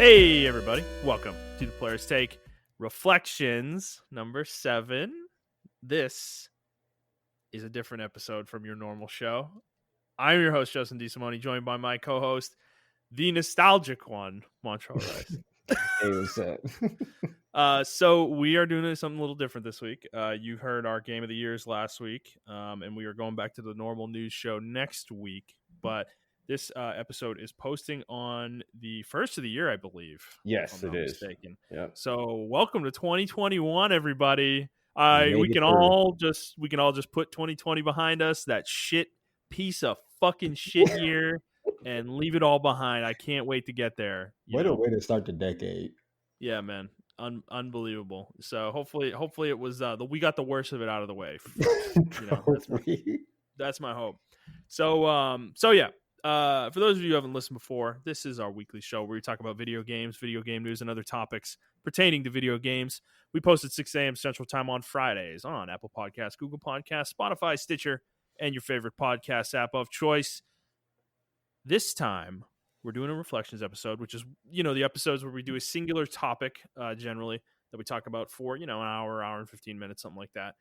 Hey, everybody. Welcome to the Player's Take Reflections number 7. This is a different episode from your normal show. I'm your host, Justin DeSimone, joined by my co-host, the nostalgic one, Montrell Rice. Hey, what's up? So we are doing something a little different this week. You heard our Game of the Years last week, and we are going back to the normal news show next week. But this episode is posting on the first of the year, I believe. Yes, if I'm it not is. mistaken. Yep. So welcome to 2021, everybody. Made We it can through. all just put 2020 behind us. That shit piece of fucking shit year, and leave it all behind. I can't wait to get there. What a way to start the decade. Yeah, man. Unbelievable. So hopefully it was we got the worst of it out of the way first. That's my hope. So yeah. For those of you who haven't listened before, this is our weekly show where we talk about video games, video game news, and other topics pertaining to video games. We post at 6 a.m. Central Time on Fridays on Apple Podcasts, Google Podcasts, Spotify, Stitcher, and your favorite podcast app of choice. This time, we're doing a reflections episode, which is, the episodes where we do a singular topic, generally, that we talk about for, an hour and 15 minutes, something like that.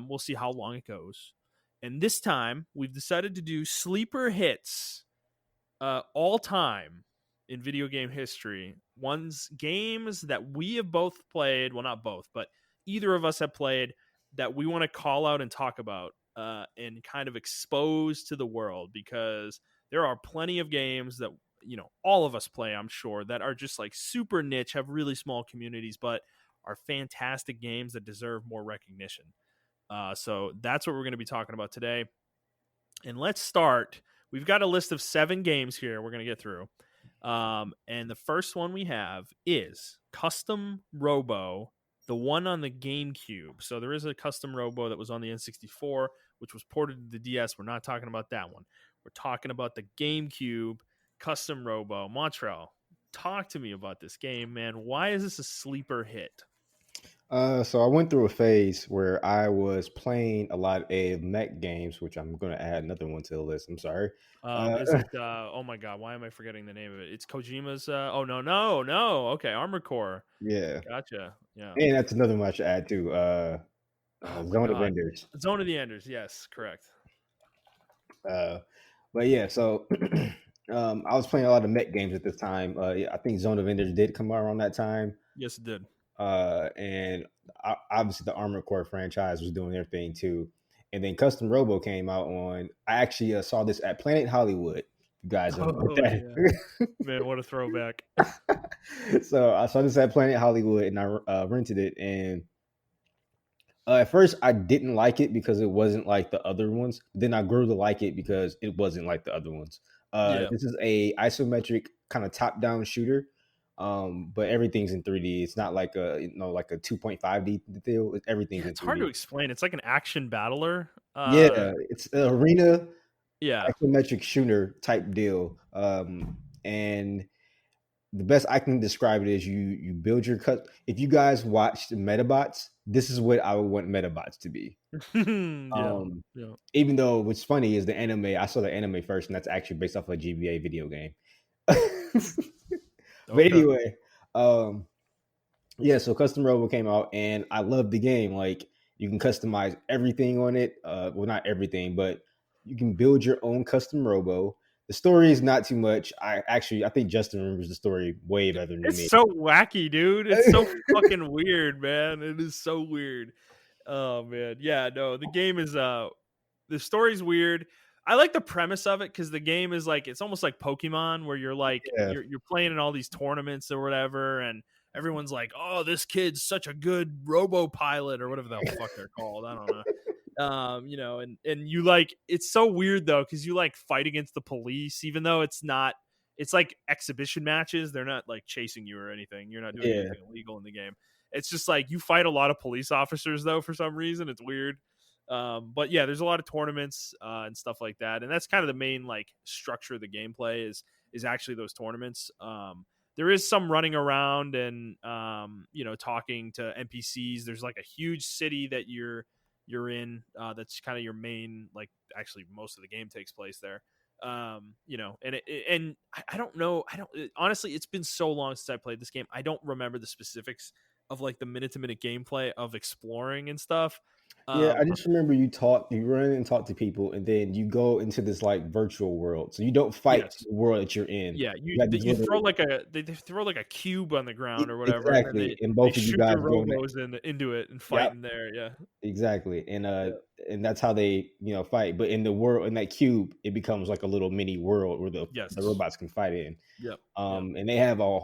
We'll see how long it goes. And this time, we've decided to do sleeper hits all time in video game history. Games that we have both played, well, not both, but either of us have played that we want to call out and talk about and kind of expose to the world, because there are plenty of games that, all of us play, I'm sure, that are just like super niche, have really small communities, but are fantastic games that deserve more recognition. So that's what we're going to be talking about today. And let's start. We've got a list of 7 games here we're going to get through. And the first one we have is Custom Robo, the one on the GameCube. So there is a Custom Robo that was on the N64, which was ported to the DS. We're not talking about that one. We're talking about the GameCube Custom Robo. Montrell, talk to me about this game, man. Why is this a sleeper hit? So I went through a phase where I was playing a lot of mech games, which I'm going to add another one to the list. I'm sorry. Is it? Oh my God! Why am I forgetting the name of it? It's Kojima's. Oh no. Okay, Armored Core. Yeah. Gotcha. Yeah. And that's another one I should add too. Zone of Enders. Zone of the Enders. Yes, correct. But yeah, so I was playing a lot of mech games at this time. I think Zone of Enders did come out around that time. Yes, it did. And obviously the Armored Core franchise was doing their thing too. And then Custom Robo came out on. I actually saw this at Planet Hollywood. You guys know that. Yeah. Man, what a throwback. So I saw this at Planet Hollywood, and I rented it. And at first, I didn't like it because it wasn't like the other ones. Then I grew to like it because it wasn't like the other ones. This is a isometric kind of top-down shooter. But everything's in 3D. It's not like a like a 2.5D deal. Everything's in 3D. It's hard to explain. It's like an action battler. Yeah, it's an arena. Yeah, isometric shooter type deal. And the best I can describe it is you build your cut. If you guys watched Metabots, this is what I would want Metabots to be. Yeah. Even though what's funny is the anime. I saw the anime first, and that's actually based off of a GBA video game. But anyway, yeah, so Custom Robo came out, and I love the game. Like, you can customize everything on it. Well, not everything, but you can build your own Custom Robo. The story is not too much. I think Justin remembers the story way better than me. It's so wacky, dude. It's so fucking weird, man. It is so weird. Oh, man. Yeah, no, the game is, the story's weird. I like the premise of it because the game is like, it's almost like Pokemon, where you're like, you're playing in all these tournaments or whatever, and everyone's like, oh, this kid's such a good robo pilot or whatever the fuck they're called. I don't know. And you like, it's so weird though, because you like fight against the police, even though it's like exhibition matches. They're not like chasing you or anything. You're not doing anything illegal in the game. It's just like you fight a lot of police officers though, for some reason. It's weird. But yeah, there's a lot of tournaments and stuff like that, and that's kind of the main like structure of the gameplay is actually those tournaments. There is some running around and talking to NPCs. There's like a huge city that you're in. That's kind of your main, like, actually most of the game takes place there. And I don't know. Honestly, it's been so long since I played this game. I don't remember the specifics of like the minute to minute gameplay of exploring and stuff. Yeah, I Um, just remember you run and talk to people, and then you go into this like virtual world. So you don't fight yes, the world that you're in. yeah. You got these You throw little like they throw like a cube on the ground or whatever, and then exactly, and they both of you shoot their guys go in. robos into it and fight Yep, in there. Yeah, exactly, yeah, and that's how they fight. But in the world in that cube, it becomes like a little mini world where the yes, robots can fight in. yep, yep. And they have a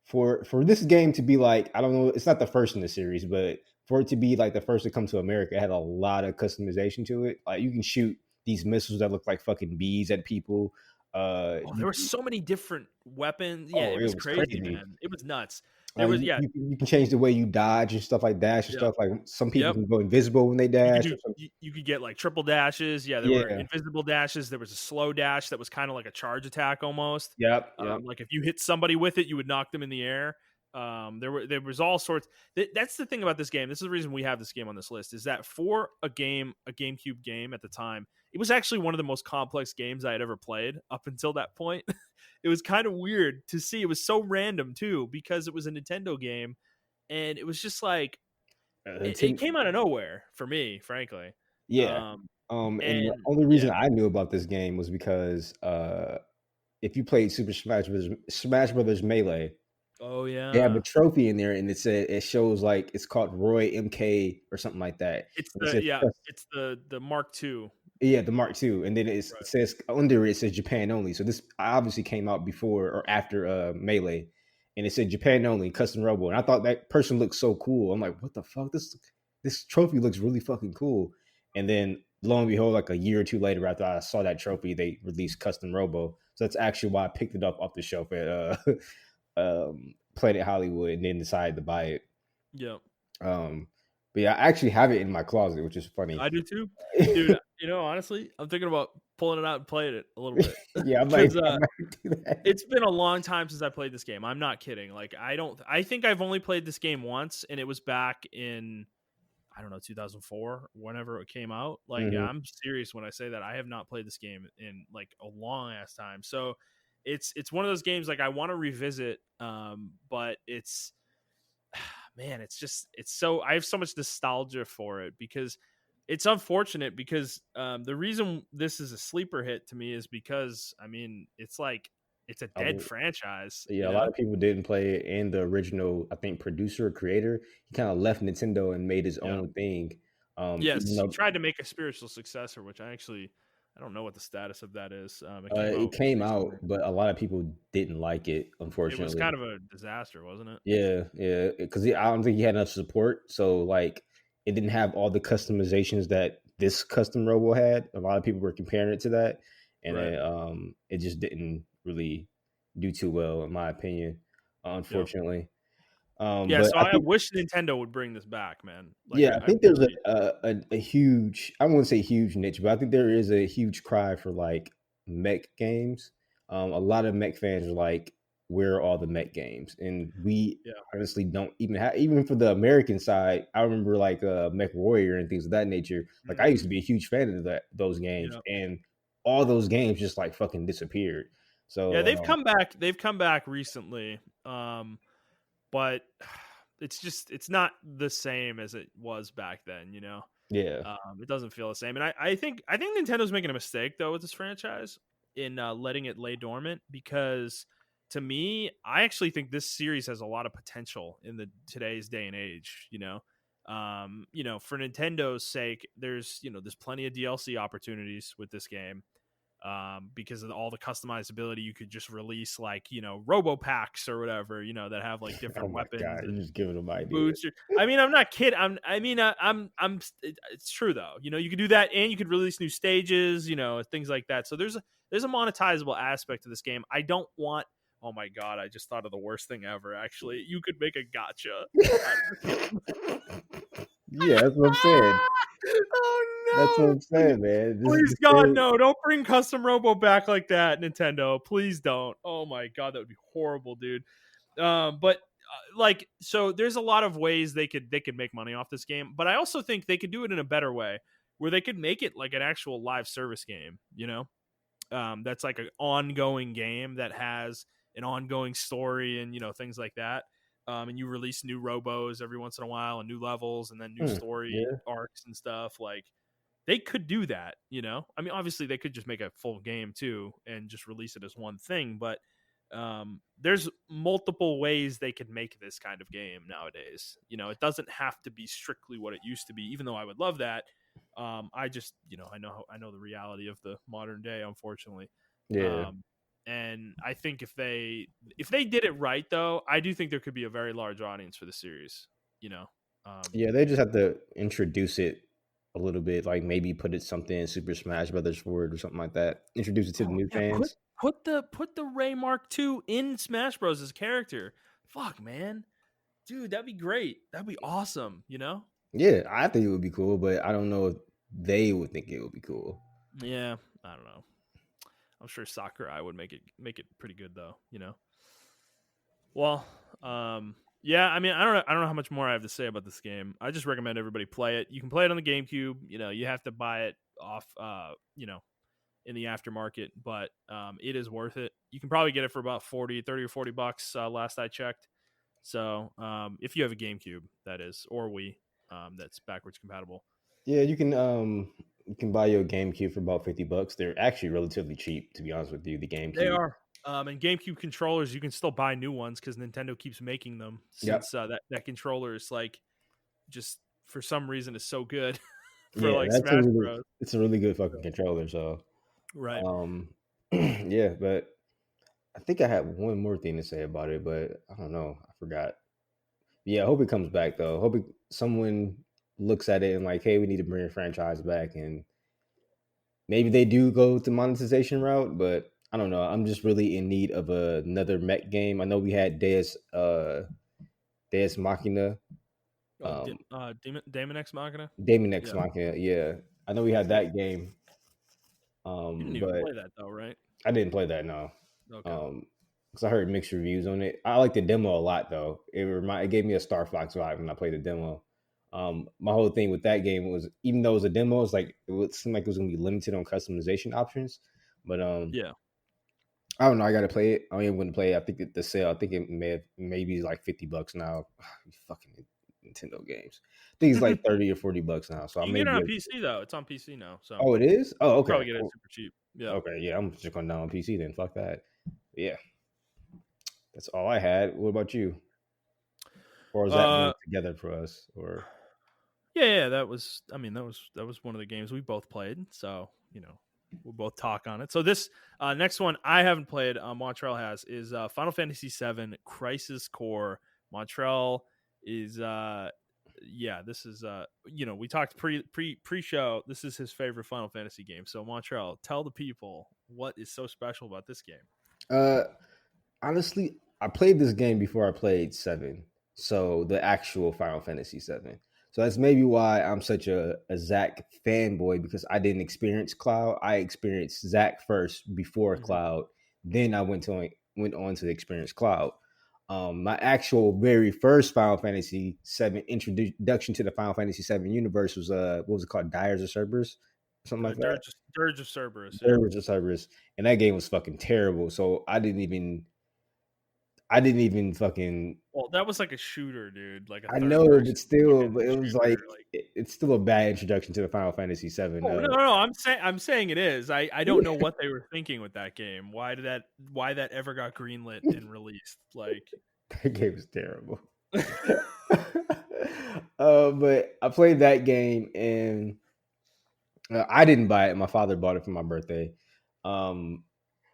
for this game to be like, I don't know, it's not the first in the series, but for it to be like the first to come to America, it had a lot of customization to it. Like you can shoot these missiles that look like fucking bees at people. Oh, there were so many different weapons. Yeah, Oh, it it was was crazy, crazy. man. It was nuts. There was, yeah, You can change the way you dodge and stuff like dash and yep, stuff. Like some people yep. can go invisible when they You could dash. do Or some, you could get like triple dashes. Yeah, there were yeah. invisible dashes. There was a slow dash that was kind of like a charge attack almost. Yep. Yep. Like if you hit somebody with it, you would knock them in the air. There was all sorts. That's the thing about this game. This is the reason we have this game on this list. Is that for a GameCube game at the time, it was actually one of the most complex games I had ever played up until that point. It was kind of weird to see. It was so random too because it was a Nintendo game, and it was just like it came out of nowhere for me, frankly. Yeah. Um, And the and only yeah. reason I knew about this game was because if you played Super Smash Brothers Melee, Oh they have a yeah. trophy in there, and it shows like it's called Roy MK or something like that. It's And it the says yeah. It's the Mark II. yeah, the Mark II, and then Right. it says under it says Japan only. So this obviously came out before or after Melee, and it said Japan only custom robo. And I thought that person looked so cool. I'm like, what the fuck? This trophy looks really fucking cool. And then lo and behold, like a year or two later, after I saw that trophy, they released custom robo. So that's actually why I picked it up off the shelf at Planet Hollywood, and then decided to buy it. Yeah. Um, but yeah, I actually have it in my closet, which is funny. I do too, dude. Honestly, I'm thinking about pulling it out and playing it a little bit Yeah, because I might do that. it's been a long time since I played this game. I'm not kidding. Like I think I've only played this game once, and it was back in I don't know 2004, whenever it came out. Like Mhm. I'm serious when I say that. I have not played this game in like a long ass time. So it's one of those games like I want to revisit, but it's man, it's so I have so much nostalgia for it because it's unfortunate because the reason this is a sleeper hit to me is because I mean it's like it's a I dead will- franchise, yeah, a lot of people didn't play it, and the original, I think, producer or creator, he kind of left Nintendo and made his Yeah. own thing. Even Yes, he though tried to make a spiritual successor, which I don't know what the status of that is. It came it out came out, recently. but a lot of people didn't like it, It was unfortunately. kind of a disaster, wasn't it? Yeah, yeah, because I don't think he had enough support. So like, it didn't have all the customizations that this custom robo had. A lot of people were comparing it to that, and Right. it just didn't really do too well, in my opinion, Yeah. unfortunately. Yeah. But So I I think wish Nintendo would bring this back, man. Like yeah, I I think there's really, a huge, I wouldn't say huge niche, but I think there is a huge cry for like mech games. A lot of mech fans are like, where are all the mech games? And we yeah. honestly don't even have, even for the American side, I remember like Mech Warrior and things of that nature. Like I used to Mhm. be a huge fan of those games, Yeah. and all those games just like fucking disappeared. Yeah. So They've come back. They've come back recently. But it's not the same as it was back then, yeah, It doesn't feel the same. And I think Nintendo's making a mistake though with this franchise in letting it lay dormant because to me, I actually think this series has a lot of potential in the today's day and age, for Nintendo's sake, there's plenty of DLC opportunities with this game. Because of all the customizability, you could just release like robo packs or whatever that have like oh different my weapons god, you're and just giving them ideas. boots. I mean, I'm not kidding. It's true though. You could do that, and you could release new stages. Things like that. So there's a monetizable aspect to this game. I don't want. Oh my god! I just thought of the worst thing ever. Actually, you could make a gotcha out of this game. Yeah, that's what I'm saying. That's what Oh I'm no! Please, saying, man. This is please, the God, same. no! Don't bring custom Robo back like that, Nintendo. Please don't. Oh my God, that would be horrible, dude. But like, so there's a lot of ways they could make money off this game, but I also think they could do it in a better way, where they could make it like an actual live service game. that's like an ongoing game that has an ongoing story and things like that. And you release new robos every once in a while and new levels and then new story Yeah. arcs and stuff. Like they could do that. I mean, obviously they could just make a full game too and just release it as one thing, but there's multiple ways they could make this kind of game nowadays. It doesn't have to be strictly what it used to be, even though I would love that. I just, I know the reality of the modern day, unfortunately. Yeah. And I think if they did it right, though, I do think there could be a very large audience for the series. You know, Yeah, they just have to introduce it a little bit, like maybe put it something in Super Smash Brothers for it or something like that. Introduce it to the oh new yeah, put fans. put the put the Ray Mark II in Smash Bros. As character. Fuck, man, dude, that'd be great. That'd be awesome. Yeah, I think it would be cool, but I don't know if they would think it would be cool. Yeah, I don't know. I'm sure Sakurai would make it pretty good though. Well, yeah. I mean, I don't know how much more I have to say about this game. I just recommend everybody play it. You can play it on the GameCube. You have to buy it off, in the aftermarket, but it is worth it. You can probably get it for about 30 or $40 last I checked. So if you have a GameCube, that is, or Wii, that's backwards compatible. Yeah, you can buy your GameCube for about $50. They're actually relatively cheap, to be honest with you. The They GameCube. are. And GameCube controllers, you can still buy new ones because Nintendo keeps making them. Yep. Since that controller is like just for some reason is so good for Yeah, like Smash Bros. it's a really good fucking So, controller. So, right. yeah, but I think I had one more thing to say about it, but I don't know. I forgot. Yeah, I hope it comes back though. Hope someone looks at it and like, hey, we need to bring a franchise back, and maybe they do go the monetization route. But I don't know. I'm just really in need of another mech game. I know we had Deus Machina, Oh, um, Damon X Machina. Damon X Yeah, Machina. Yeah, I know we had that game, you didn't even but play that though, right? I didn't play that. No, Okay. because I heard mixed reviews on it. I like the demo a lot though. It gave me a Star Fox vibe when I played the demo. My whole thing with that game was, even though it was a demo, it's like it would seem like it was gonna be limited on customization options. But Yeah. I don't know. I gotta play it. I ain't gonna play it. I think the sale. I think it maybe like $50 now. Fucking Nintendo games. I think it's like 30 or $40 now. So I You can may get it be on able to. PC though. It's on PC now, so Oh, it is. Oh, okay. probably get it Cool. super cheap. Yeah. Okay, yeah. I'm just going down on PC then. Fuck that. Yeah, that's all I had. What about you? Or is that Uh, more together for us? Or yeah. That was. I mean, that was one of the games we both played. So we'll both talk on it. So this next one I haven't played. Montreal has is Final Fantasy VII Crisis Core. Montreal is yeah. This is we talked pre-show. This is his favorite Final Fantasy game. So Montreal, tell the people what is so special about this game. uh honestly, I played this game before I played 7. So the actual Final Fantasy 7. So that's maybe why I'm such a Zack fanboy, because I didn't experience Cloud. I experienced Zack first before Mhm. Cloud. Then I went on to experience Cloud. My actual very first Final Fantasy 7 introduction to the Final Fantasy 7 universe was what was it called? Dyers of Cerberus? Something like that. Dirge of Cerberus. Yeah. Dyers of Cerberus. And that game was fucking terrible. So I didn't even fucking. Well, that was like a shooter, dude. Like a I third know, person but still, fucking but it was like shooter. Like, it's still a bad introduction to the Final Fantasy Seven. oh no, I'm saying it is. I don't know what they were thinking with that game. Why that ever got greenlit and released? Like, That game was terrible. But I played that game, and I didn't buy it. My father bought it for my birthday, um,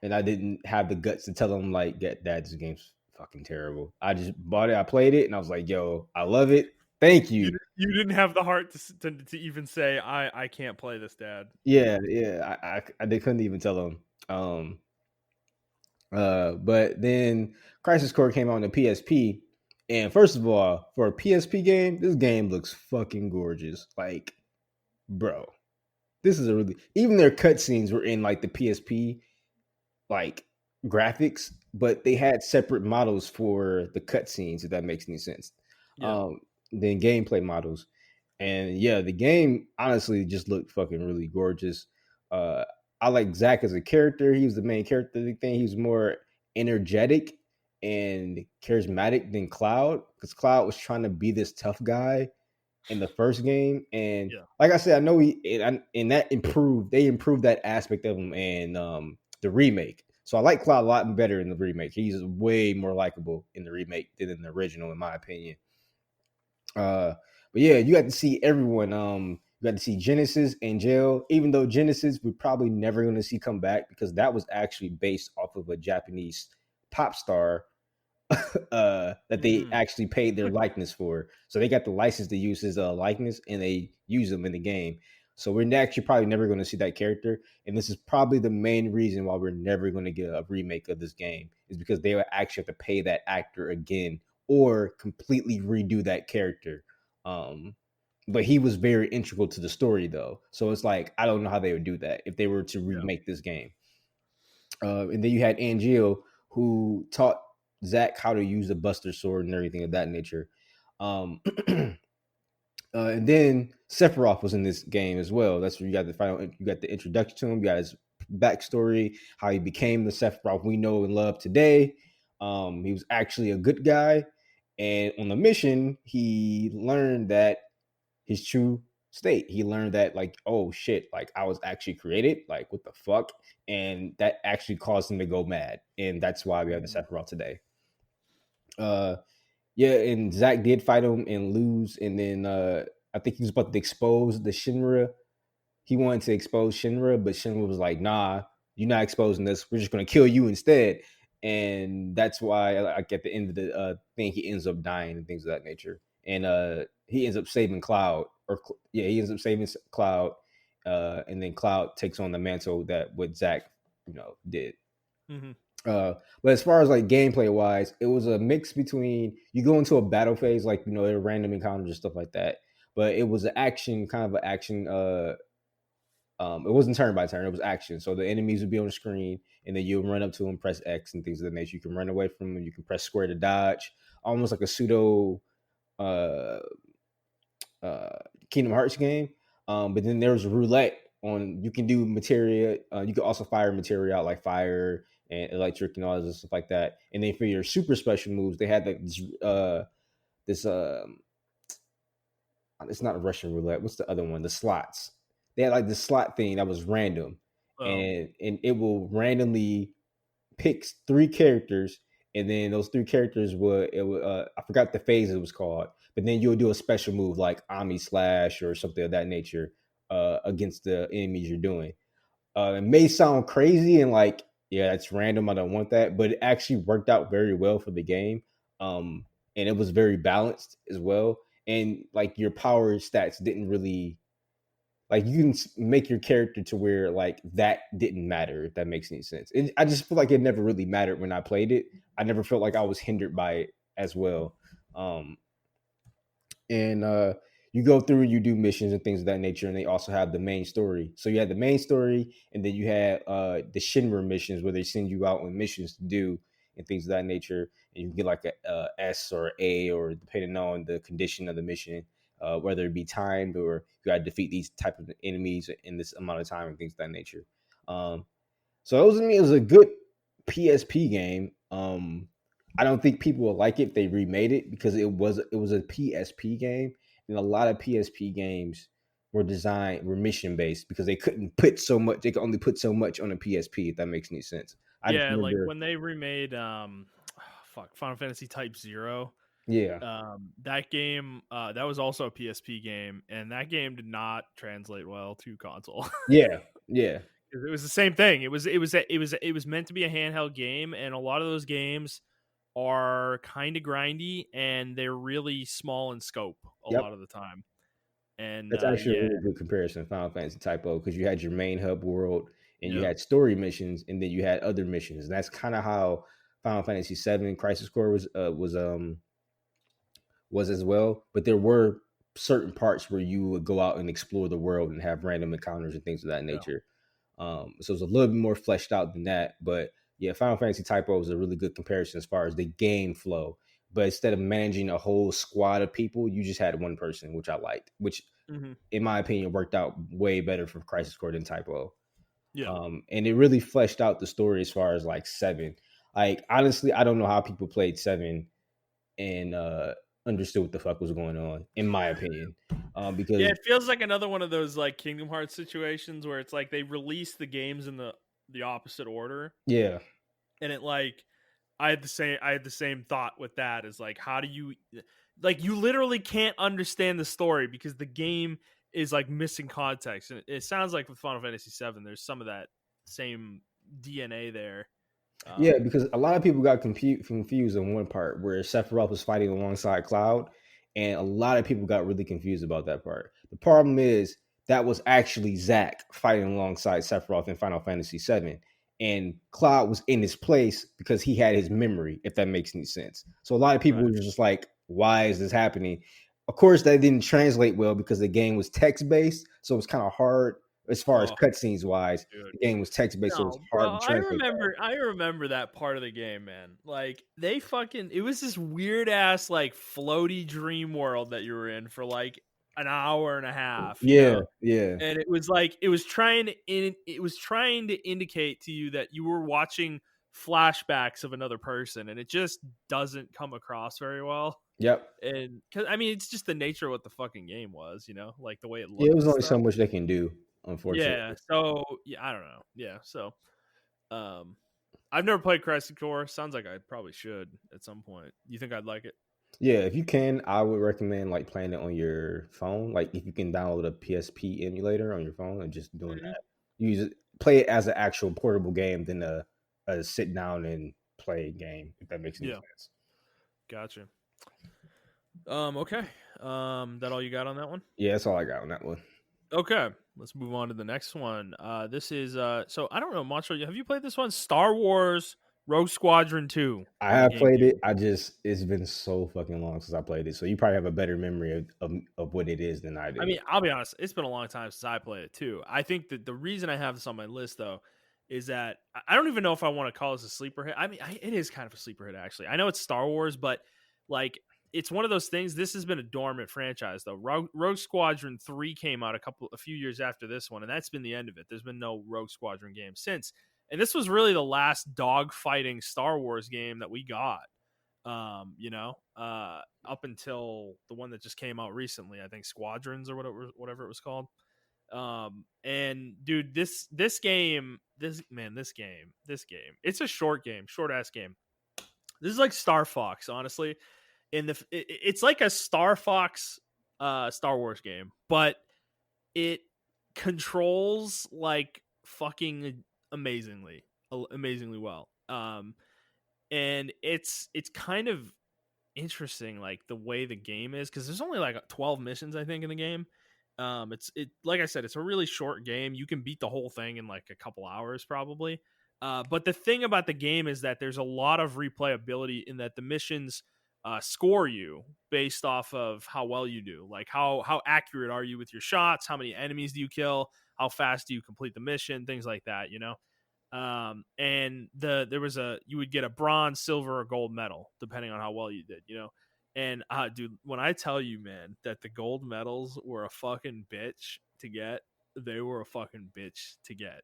and I didn't have the guts to tell him like, "Get Dad, this game's fucking terrible." I just bought it. I played it, and I was like, "Yo, I love it. Thank you you." you didn't have the heart to even say I can't play this, Dad. Yeah, yeah. They couldn't even tell him. But then Crisis Core came out on the PSP, and first of all, for a PSP game, this game looks fucking gorgeous. Like, bro, this is a really, even their cutscenes were in like the PSP like graphics, but they had separate models for the cutscenes, if that makes any sense. Yeah. Um, then gameplay models, and yeah, the game honestly just looked fucking really gorgeous. Uh, I like Zach as a character. He was the main character of the thing. He was more energetic and charismatic than Cloud, because Cloud was trying to be this tough guy in the first game. And Yeah. like I said, I know and that improved. They improved that aspect of him in the remake. So I like Cloud a lot better in the remake. He's way more likable in the remake than in the original, in my opinion. But yeah, you got to see everyone. You got to see Genesis and Jail. Even though Genesis we're probably never going to see come back, because that was actually based off of a Japanese pop star that they Mm. actually paid their likeness for. So they got the license to use his likeness, and they use them in the game. So we're actually probably never going to see that character, and this is probably the main reason why we're never going to get a remake of this game, is because they would actually have to pay that actor again or completely redo that character. Um, but he was very integral to the story, though. So it's like I don't know how they would do that if they were to Yeah. remake this game. And then you had Angel, who taught Zach how to use the Buster Sword and everything of that nature. Um, and then Sephiroth was in this game as well. That's where you got the final. You got the introduction to him. You got his backstory, how he became the Sephiroth we know and love today. He was actually a good guy, and on the mission, he learned that his true state. He learned that, like, oh shit, like I was actually created. Like, what the fuck? And that actually caused him to go mad, and that's why we have the Mhm. Sephiroth today. Uh, yeah, and Zach did fight him and lose, and then I think he was about to expose the Shinra. He wanted to expose Shinra, but Shinra was like, "Nah, you're not exposing this. We're just gonna kill you instead." And that's why, like at the end of the thing, he ends up dying and things of that nature. And he ends up saving Cloud, or yeah, he ends up saving Cloud, and then Cloud takes on the mantle that what Zach, did. Mhm. But as far as like gameplay wise, it was a mix between you go into a battle phase, like there are random encounters and stuff like that. But it was an action, kind of an action. It wasn't turn by turn; it was action. So the enemies would be on the screen, and then you run up to them, press X, and things of that nature. You can run away from them. You can press square to dodge, almost like a pseudo uh, uh, Kingdom Hearts game. But then there's roulette on. You can do materia. You can also fire materia out like fire and electric and all this stuff like that. And then for your super special moves, they had like this it's not a Russian roulette. What's the other one? The slots. They had like this slot thing that was random, Oh. and it will randomly pick three characters, and then those three characters would I forgot the phase it was called, but then you'll do a special move like Ami Slash or something of that nature against the enemies you're doing. It may sound crazy and like, yeah, that's random. I don't want that, but it actually worked out very well for the game. And it was very balanced as well. And like your power stats didn't really like you can make your character to where like that didn't matter, if that makes any sense. I just feel like it never really mattered when I played it. I never felt like I was hindered by it as well. Um, and you go through and you do missions and things of that nature, and they also have the main story. So you had the main story, and then you had the Shinra missions where they send you out on missions to do and things of that nature, and you can get like a S or A, or depending on the condition of the mission, whether it be timed or you got to defeat these type of enemies in this amount of time and things of that nature. So it was a good PSP game. I don't think people will like it if they remade it, because it was a PSP game, and a lot of PSP games were mission based because they couldn't put so much. They could only put so much on a PSP. If that makes any sense. I just Yeah, like remember, when they remade fuck, Final Fantasy Type 0, yeah, that game, that was also a PSP game, and that game did not translate well to console. yeah, yeah, 'Cause it was the same thing. It was meant to be a handheld game, and a lot of those games are kind of grindy, and they're really small in scope a yep. lot of the time. And That's actually a yeah, really good comparison, Final Fantasy Typo, because you had your main hub world and you yep. had story missions, and then you had other missions. And that's kind of how Final Fantasy VII Crisis Core was as well. But there were certain parts where you would go out and explore the world and have random encounters and things of that Yeah. nature. So it's a little bit more fleshed out than that. But yeah, Final Fantasy Typo was a really good comparison as far as the game flow. But instead of managing a whole squad of people, you just had one person, which I liked, which Hmm. in my opinion worked out way better for Crisis Core than Typo. Yeah. And it really fleshed out the story as far as like 7. Like honestly, I don't know how people played 7 and understood what the fuck was going on, in my opinion. Yeah, Because it feels like another one of those like Kingdom Hearts situations where it's like they release the games in the opposite order, yeah, and it like I had the same thought with that. Is like, how do you, like, you literally can't understand the story because the game is like missing context, and it sounds like with Final Fantasy VII, there's some of that same DNA there. yeah, Um, because a lot of people got confused on one part where Sephiroth was fighting alongside Cloud, and a lot of people got really confused about that part. The problem is that was actually Zack fighting alongside Sephiroth in Final Fantasy VII, and Cloud was in his place because he had his memory, if that makes any sense. So a lot of people right. were just like, "Why is this happening?" Of course, that didn't translate well because the game was text based, so it was kind of hard as far as Oh, cutscenes wise. dude. The game was text based, so it was No, hard bro, to I translate. remember I remember that part of the game, man. Like they fucking it was this weird ass like floaty dream world that you were in for like an hour and a half, you Yeah, know? yeah, And it was like it was trying to indicate to you that you were watching flashbacks of another person, and it just doesn't come across very well. yep. And cuz I mean, it's just the nature of what the fucking game was, you know? Like the way it Yeah, it looked was and only stuff. so much they can do, Yeah, unfortunately. so yeah, I don't know. Yeah, so um, I've never played Crisis Core. Sounds like I probably should at some point. You think I'd like it? Yeah, if you can, I would recommend like playing it on your phone. Like if you can download a PSP emulator on your phone and just doing Mhm. that. Use it, play it as an actual portable game than a sit down and play game, if that makes any Yeah, sense. gotcha. Okay. That all you got on that one? Yeah, that's all I got on that one. Okay, let's move on to the next one. This is so I don't know, Montrell. Have you played this one? Star Wars Rogue Squadron 2 I on the have played GameCube. it. It's been so fucking long since I played it. So you probably have a better memory of what it is than I I do. mean, I'll be honest, it's been a long time since I played it too. I think that the reason I have this on my list though is that I don't even know if I want to call this a sleeper hit. I mean, it is kind of a sleeper hit actually. I know it's Star Wars, but like it's one of those things. This has been a dormant franchise though. Rogue Squadron 3 came out a few years after this one, and that's been the end of it. There's been no Rogue Squadron game since. And this was really the last dogfighting Star Wars game that we got. Up until the one that just came out recently, I think Squadrons or whatever it was called. And dude, this game, it's a short ass game. This is like Star Fox, honestly. It's like a Star Fox, Star Wars game, but it controls like fucking amazingly well. And it's kind of interesting, like the way the game is, because there's only like 12 missions I think in the game. It like I said, it's a really short game. You can beat the whole thing in like a couple hours probably. But the thing about the game is that there's a lot of replayability in that the missions score you based off of how well you do, like how accurate are you with your shots, how many enemies do you kill, how fast do you complete the mission, things like that, you know. And there was you would get a bronze, silver, or gold medal depending on how well you did, you know. And dude, when I tell you, man, that the gold medals were a fucking bitch to get, they were a fucking bitch to get.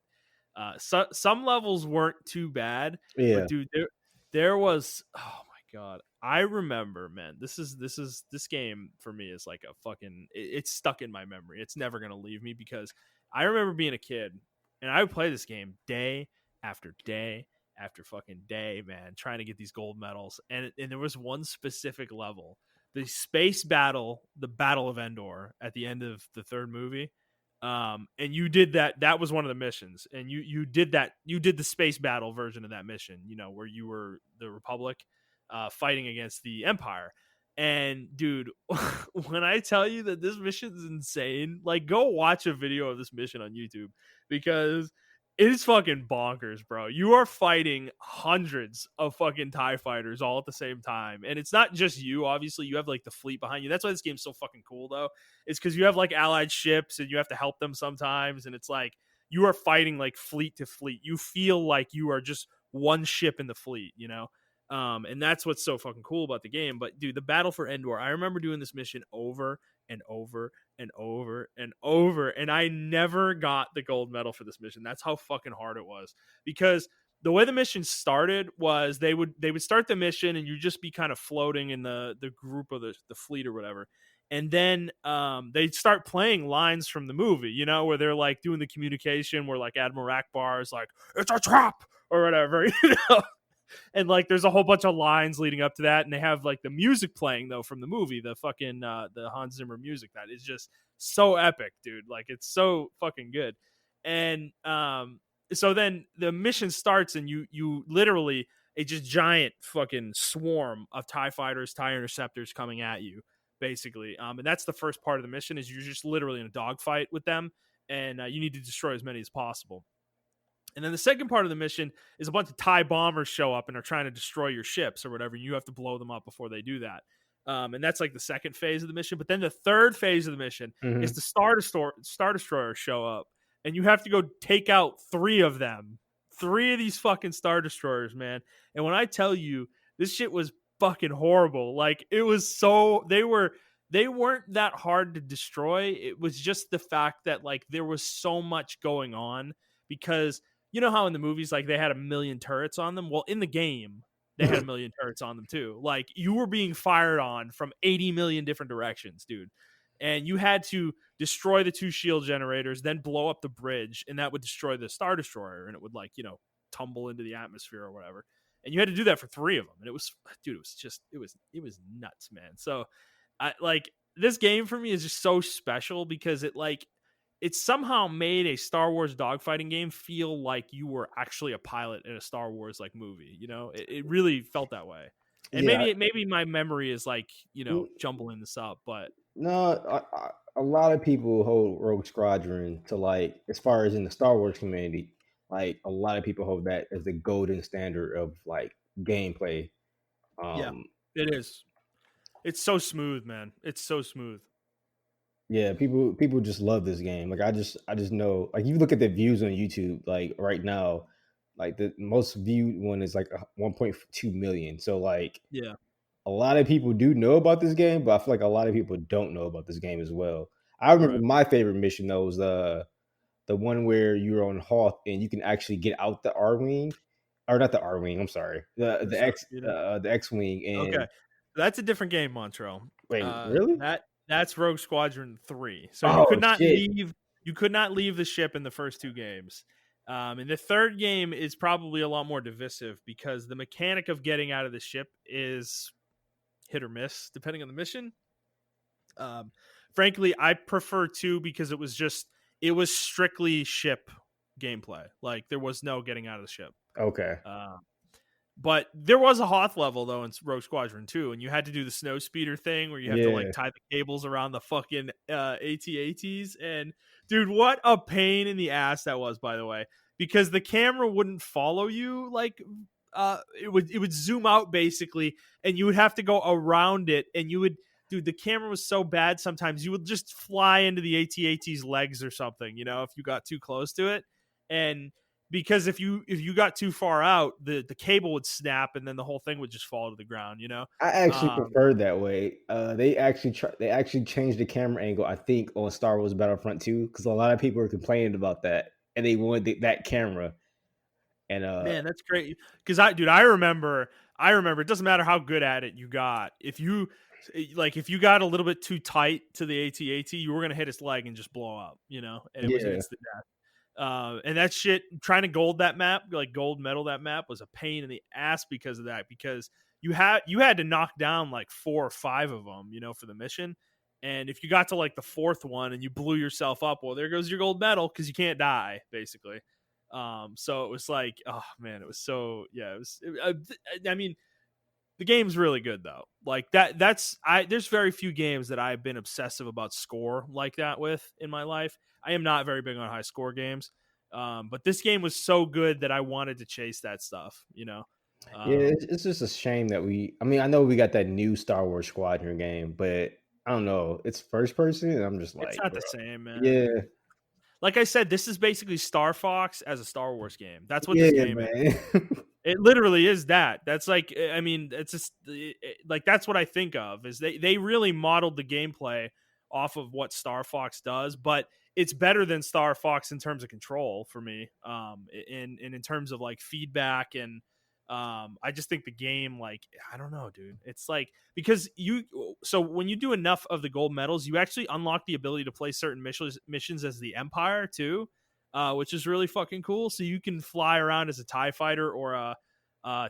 Some levels weren't too bad, but Yeah, dude, there was, oh my god, I remember, man. This game for me is like a fucking, it's stuck in my memory. It's never gonna leave me because I remember being a kid and I would play this game day after day after fucking day, man, trying to get these gold medals. And there was one specific level, the space battle, the Battle of Endor at the end of the third movie. And you did that. That was one of the missions, and you did that. You did the space battle version of that mission. You know, where you were the Republic, fighting against the Empire. And dude, when I tell you that this mission is insane, like go watch a video of this mission on YouTube because it is fucking bonkers, bro. You are fighting hundreds of fucking TIE fighters all at the same time. And it's not just you, obviously. You have like the fleet behind you. That's why this game's so fucking cool, though. It's because you have like allied ships and you have to help them sometimes. And it's like you are fighting like fleet to fleet. You feel like you are just one ship in the fleet, you know? And that's what's so fucking cool about the game. But dude, the battle for Endor, I remember doing this mission over and over and over and over, and I never got the gold medal for this mission. That's how fucking hard it was, because the way the mission started was they would start the mission and you just be kind of floating in the group of the fleet or whatever, and then they'd start playing lines from the movie, you know, where they're like doing the communication where like Admiral Akbar is like, it's a trap or whatever, you know. And like there's a whole bunch of lines leading up to that, and they have like the music playing though from the movie, the fucking the Hans Zimmer music that is just so epic, dude. Like it's so fucking good. And so then the mission starts, and you literally a just giant fucking swarm of TIE fighters, TIE interceptors coming at you, basically. And that's the first part of the mission, is you're just literally in a dogfight with them, and you need to destroy as many as possible. And then the second part of the mission is a bunch of TIE bombers show up and are trying to destroy your ships or whatever. And you have to blow them up before they do that. And that's like the second phase of the mission. But then the third phase of the mission is the Star Destroyers show up, and you have to go take out 3 of them. 3 of these fucking Star Destroyers, man. And when I tell you, this shit was fucking horrible. Like it was so they weren't that hard to destroy. It was just the fact that like there was so much going on, because you know how in the movies, like they had a million turrets on them? Well, in the game, they had a million turrets on them too. Like you were being fired on from 80 million different directions, dude. And you had to destroy the 2 shield generators, then blow up the bridge, and that would destroy the Star Destroyer, and it would like, you know, tumble into the atmosphere or whatever. And you had to do that for 3 of them. And it was, dude, it was nuts, man. So I like this game for me is just so special because it somehow made a Star Wars dogfighting game feel like you were actually a pilot in a Star Wars like movie. You know, it really felt that way. And Yeah. maybe my memory is like, you know, jumbling this up, but No, a lot of people hold Rogue Squadron to like, as far as in the Star Wars community, like a lot of people hold that as the golden standard of like gameplay. yeah, it is. It's so smooth, man. It's so smooth. Yeah, people just love this game. Like I just know, like you look at the views on YouTube, like right now, like the most viewed one is like 1.2 million. So like Yeah, a lot of people do know about this game, but I feel like a lot of people don't know about this game as well. I remember right. my favorite mission though was the one where you're on Hoth and you can actually get out the R wing, or not the R wing. I'm sorry, the X wing. Okay, And that's a different game, Montrell. wait, really? That's Rogue Squadron 3. So you Oh could not shit! leave the ship in the first 2 games. And the third game is probably a lot more divisive because the mechanic of getting out of the ship is hit or miss depending on the mission. Frankly, I prefer 2 because it was strictly ship gameplay. Like there was no getting out of the ship. Okay. But there was a Hoth level though in Rogue Squadron 2, and you had to do the snow speeder thing where you have to like tie the cables around the fucking AT-ATs. And dude, what a pain in the ass that was, by the way, because the camera wouldn't follow you. Like it would zoom out basically, and you would have to go around it, and dude, the camera was so bad sometimes you would just fly into the AT-AT's legs or something, you know, if you got too close to it. And because if you got too far out, the cable would snap, and then the whole thing would just fall to the ground, you know. I actually prefer that way. They actually changed the camera angle, I think, on Star Wars Battlefront 2, because a lot of people were complaining about that, and they wanted that camera. And man, that's great. Because I remember it doesn't matter how good at it you got. If you got a little bit too tight to the AT-AT, you were gonna hit its leg and just blow up, you know, and it was instant death. And that shit, trying to gold medal that map was a pain in the ass because of that, because you had to knock down like 4 or 5 of them, you know, for the mission. And if you got to like the 4th one and you blew yourself up, well, there goes your gold medal, because you can't die basically. So it was like, oh man, it was so, yeah, I mean, the game's really good though. Like there's very few games that I've been obsessive about score like that with in my life. I am not very big on high score games. But this game was so good that I wanted to chase that stuff, you know? yeah, it's just a shame that I know we got that new Star Wars Squadron game, but I don't know. It's first person, and I'm just like, it's not the same, man. Yeah. Like I said, this is basically Star Fox as a Star Wars game. That's what this game is. It literally is that. That's like, I mean, it's just like, that's what I think of, is they really modeled the gameplay off of what Star Fox does, but it's better than Star Fox in terms of control for me. In terms of like feedback and I just think the game, like, I don't know, dude. It's like because so when you do enough of the gold medals, you actually unlock the ability to play certain missions as the Empire too, which is really fucking cool. So you can fly around as a TIE fighter or a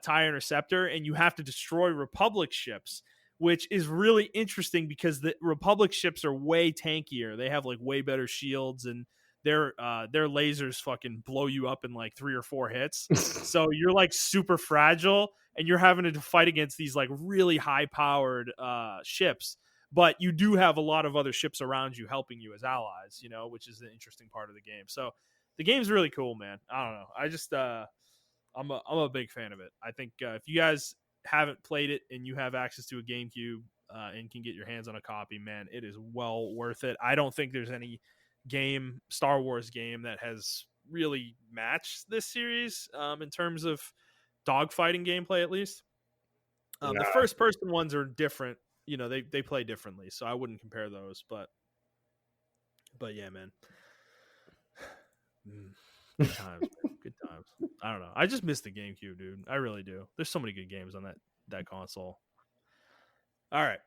TIE interceptor, and you have to destroy Republic ships, which is really interesting because the Republic ships are way tankier. They have like way better shields, and their lasers fucking blow you up in like 3 or 4 hits. So you're like super fragile, and you're having to fight against these like really high powered ships. But you do have a lot of other ships around you helping you as allies, which is the interesting part of the game. So the game's really cool, man. I don't know. I just I'm a big fan of it. I think if you guys haven't played it and you have access to a GameCube and can get your hands on a copy, man, it is well worth it. I don't think there's any Star Wars game that has really matched this series in terms of dogfighting gameplay, at least. The first person ones are different. They play differently, so I wouldn't compare those. But yeah, man. Good times, man. Good times. I don't know. I just miss the GameCube, dude. I really do. There's so many good games on that console. All right.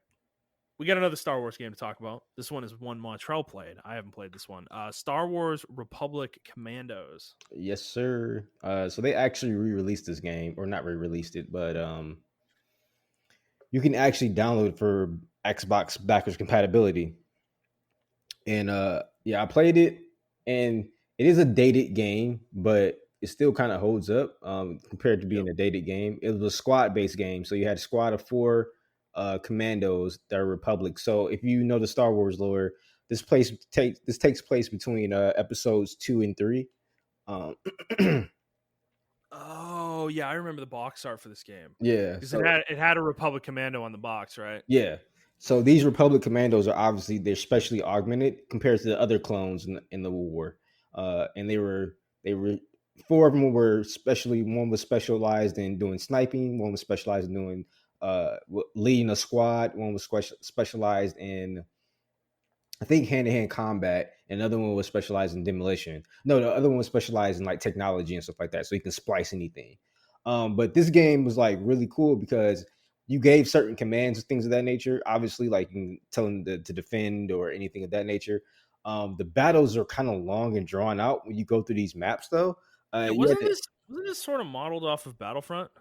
We got another Star Wars game to talk about. This one is one Montrell played. I haven't played this one. Star Wars Republic Commandos. Yes, sir. So they actually re-released this game, or not re-released it, but you can actually download it for Xbox backwards compatibility. And yeah, I played it, and it is a dated game, but it still kind of holds up compared to being a dated game. It was a squad-based game, so you had a squad of 4 commandos that are Republic. So if you know the Star Wars lore, this takes place between episodes 2 and 3. Oh yeah, I remember the box art for this game. Yeah, because it had a Republic Commando on the box, right? Yeah. So these Republic Commandos are obviously they're specially augmented compared to the other clones in the war. And they were 4 of them were one was specialized in doing sniping, one was specialized in doing leading a squad, one was specialized in I think hand-to-hand combat, and another one was specialized in demolition. No, the other one was specialized in like technology and stuff like that, so you can splice anything. But this game was like really cool because you gave certain commands and things of that nature. Obviously, like you can tell them to defend or anything of that nature. The battles are kind of long and drawn out when you go through these maps, though. Wasn't this sort of modeled off of Battlefront?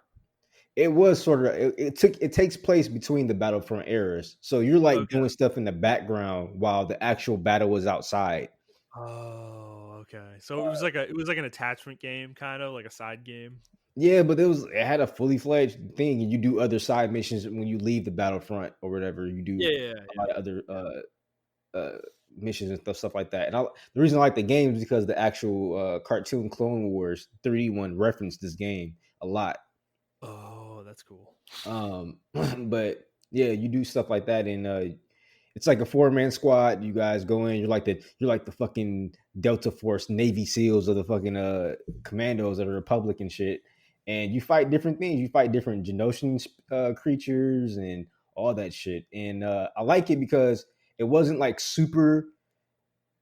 It was sort of it takes place between the Battlefront eras. So you're like doing stuff in the background while the actual battle was outside. Oh, okay. So it was like an attachment game, kind of like a side game. Yeah, but it had a fully fledged thing, and you do other side missions when you leave the Battlefront or whatever. You do a lot of other missions and stuff like that. And the reason I like the game is because the actual cartoon Clone Wars 3D one referenced this game a lot. Oh, that's cool. But yeah, you do stuff like that, and it's like a 4-man squad. You guys go in. You're like the fucking Delta Force Navy SEALs of the fucking commandos of the Republic and shit. And you fight different things. You fight different Genosian creatures and all that shit. And I like it because it wasn't like super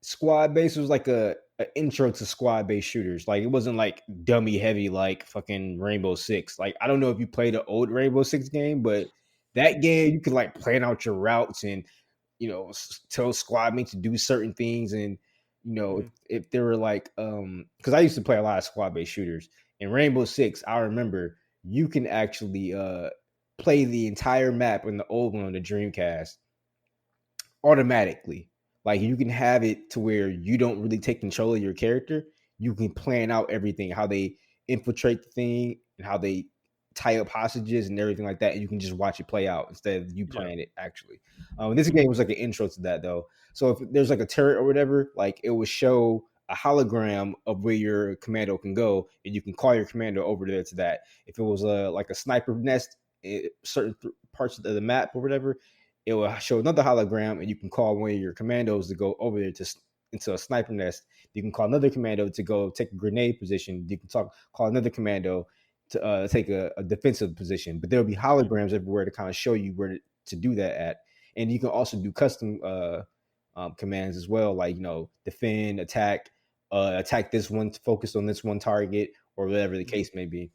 squad based. It was like a intro to squad based shooters. Like it wasn't like dummy heavy like fucking Rainbow Six. Like I don't know if you played the old Rainbow Six game, but that game you could like plan out your routes and tell squad mates to do certain things. And if there were like because I used to play a lot of squad based shooters. In Rainbow Six, I remember you can actually play the entire map in the old one on the Dreamcast automatically. Like you can have it to where you don't really take control of your character. You can plan out everything, how they infiltrate the thing and how they tie up hostages and everything like that. And you can just watch it play out instead of you playing it actually. This game was like an intro to that though. So if there's like a turret or whatever, like it would show a hologram of where your commando can go, and you can call your commando over there to that. If it was like a sniper nest, certain parts of the map or whatever, it will show another hologram, and you can call one of your commandos to go over there into a sniper nest. You can call another commando to go take a grenade position. You can call another commando to take a defensive position. But there'll be holograms everywhere to kind of show you where to do that at. And you can also do custom commands as well, like defend, attack, attack this one, focus on this one target, or whatever the case may be.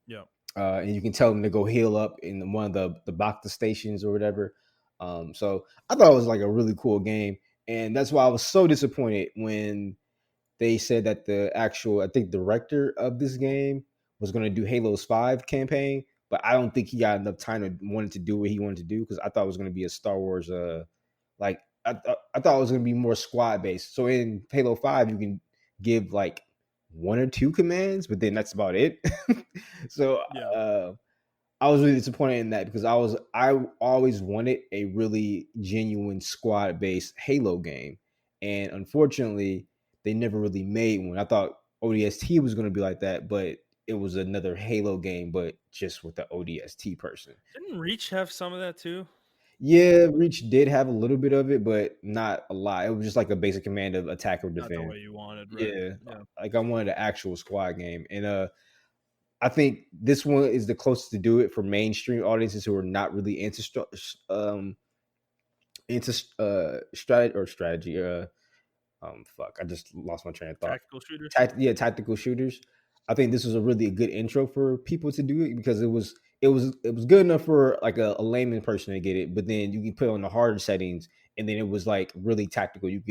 Yeah. And you can tell them to go heal up in one of the Bacta stations or whatever. So I thought it was like a really cool game, and that's why I was so disappointed when they said that the actual, I think, director of this game was going to do Halo's 5 campaign, but I don't think he got enough time to wanted to do what he wanted to do, because I thought it was going to be a Star Wars, like I thought it was going to be more squad based. So in Halo 5, you can give like one or two commands, but then that's about it. So Yeah. I was really disappointed in that, because I always wanted a really genuine squad based Halo game, and unfortunately, they never really made one. I thought ODST was going to be like that, but it was another Halo game, but just with the ODST person. Didn't Reach have some of that too? Yeah, Reach did have a little bit of it, but not a lot. It was just like a basic command of attack or Not the defend. way you wanted, right? Yeah, Yeah. like I wanted an actual squad game, and I think this one is the closest to do it for mainstream audiences who are not really into strategy. Fuck, I just lost my train of thought. Tactical shooters. Tactical shooters. I think this was a really good intro for people to do it, because it was good enough for like a layman person to get it, but then you can put it on the harder settings, and then it was like really tactical. You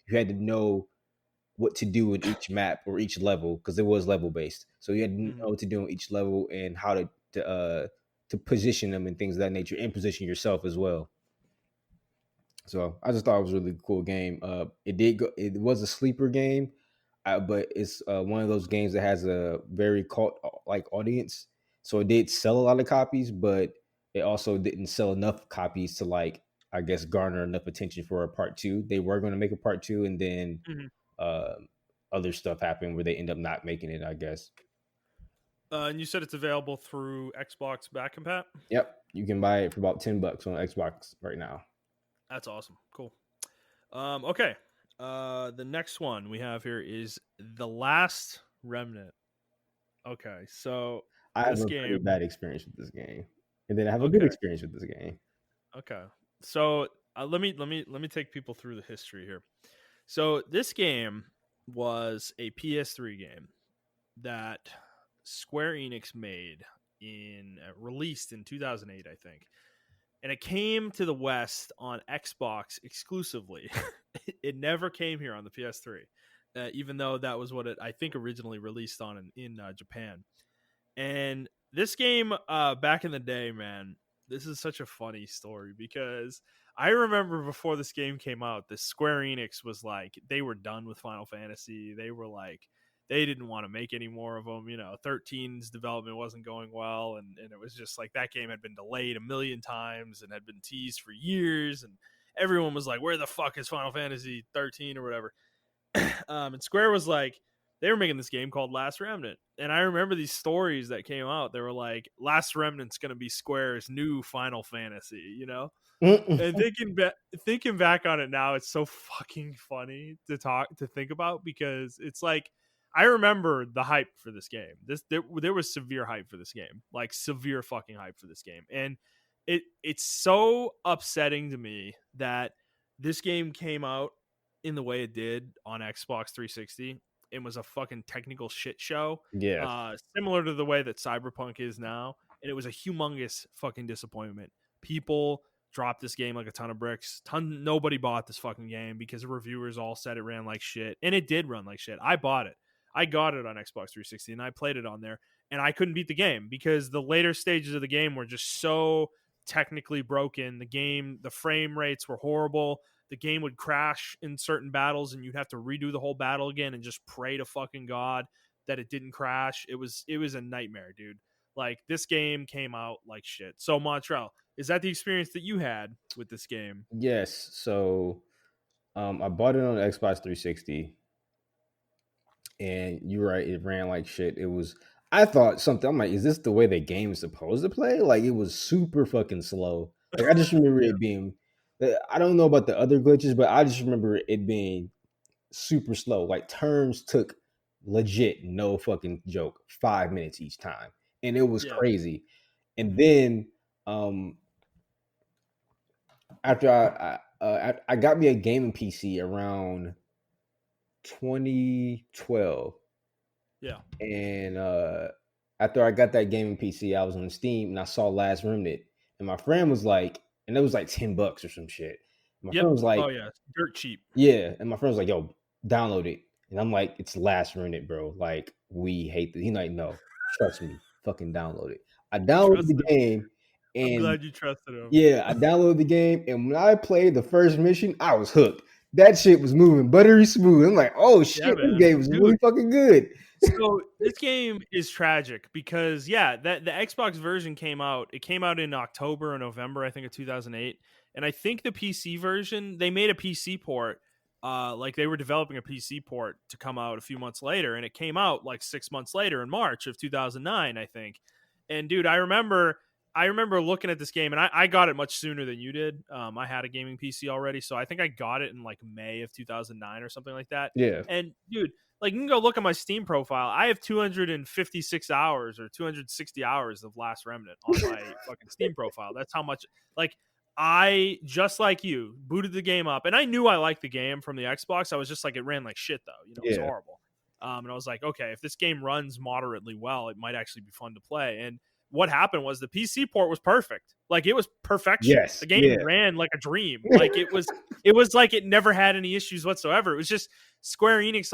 had to know what to do in each map or each level, because it was level based. So you had to know Mm-hmm. what to do in each level, and how to position them and things of that nature, and position yourself as well. So I just thought it was a really cool game. It was a sleeper game, but it's one of those games that has a very cult like audience. So it did sell a lot of copies, but it also didn't sell enough copies to, like, I guess, garner enough attention for a part two. They were going to make a part two, and then Mm-hmm. uh, other stuff happened where they end up not making it, I guess. And you said it's available through Xbox Back Compat? Yep, you can buy it for about $10 on Xbox right now. That's awesome. Cool. Okay. The next one we have here is The Last Remnant. Okay, so I have this a pretty game. bad experience with this game, and then I have a good Okay. experience with this game. Okay. So let me take people through the history here. So this game was a PS3 game that Square Enix made released in 2008, I think, and it came to the West on Xbox exclusively. It never came here on the PS3, even though that was what it I think originally released on in Japan. And this game, back in the day, man, this is such a funny story, because I remember before this game came out, the Square Enix was like, they were done with Final Fantasy. They were like, they didn't want to make any more of them. 13's development wasn't going well. And it was just like that game had been delayed a million times and had been teased for years. And everyone was like, where the fuck is Final Fantasy 13 or whatever? And Square was like, they were making this game called Last Remnant. And I remember these stories that came out. They were like, Last Remnant's going to be Square's new Final Fantasy. And thinking back on it now, it's so fucking funny to think about, because it's like, I remember the hype for this game. There was severe hype for this game, like severe fucking hype for this game. And it's so upsetting to me that this game came out in the way it did on Xbox 360 and was a fucking technical shit show, Yeah, similar to the way that Cyberpunk is now. And it was a humongous fucking disappointment. People dropped this game like a ton of bricks. Nobody bought this fucking game because the reviewers all said it ran like shit, and it did run like shit. I bought it. I got it on Xbox 360 and I played it on there, and I couldn't beat the game because the later stages of the game were just so technically broken. The frame rates were horrible. The game would crash in certain battles and you'd have to redo the whole battle again and just pray to fucking God that it didn't crash. It was a nightmare, dude. Like, this game came out like shit. So Montrell, is that the experience that you had with this game? yes. So I bought it on Xbox 360, and you're right, it ran like shit. I thought something. I'm like, is this the way the game is supposed to play? Like, it was super fucking slow. Like, I just remember it being. I don't know about the other glitches, but I just remember it being super slow. Like, turns took legit, no fucking joke, 5 minutes each time, and it was Yeah. crazy. And Mhm. then after I got me a gaming PC around 2012. Yeah. And after I got that gaming PC, I was on Steam and I saw Last Remnant. And my friend was like, and it was like $10 or some shit. My Yep. friend was like, Oh yeah, dirt cheap. yeah. And my friend was like, yo, download it. And I'm like, it's Last Remnant, bro. Like, we hate this. He's like, no, trust me, fucking download it. I You downloaded the trusted him. game I'm and glad you trusted him. yeah, I downloaded the game. And when I played the first mission, I was hooked. That shit was moving buttery smooth. I'm like, oh Yeah, shit, this man, game is dude. really fucking good. So this game is tragic because that the Xbox version came out. It came out in October or November, I think, of 2008. And I think the PC version, they made a PC port. Like they were developing a PC port to come out a few months later, and it came out like 6 months later in March of 2009, I think. And dude, I remember looking at this game, and I got it much sooner than you did. I had a gaming PC already, so I think I got it in like May of 2009 or something like that. Yeah. And dude, like you can go look at my Steam profile. I have 256 hours or 260 hours of Last Remnant on my fucking Steam profile. That's how much. Like I just like you booted the game up, and I knew I liked the game from the Xbox. I was just like, it ran like shit though. You know, it was Yeah. horrible. And I was like, okay, if this game runs moderately well, it might actually be fun to play. And what happened was the PC port was perfect. Like it was perfection. Yes. The game Yeah. ran like a dream. Like it was like it never had any issues whatsoever. It was just Square Enix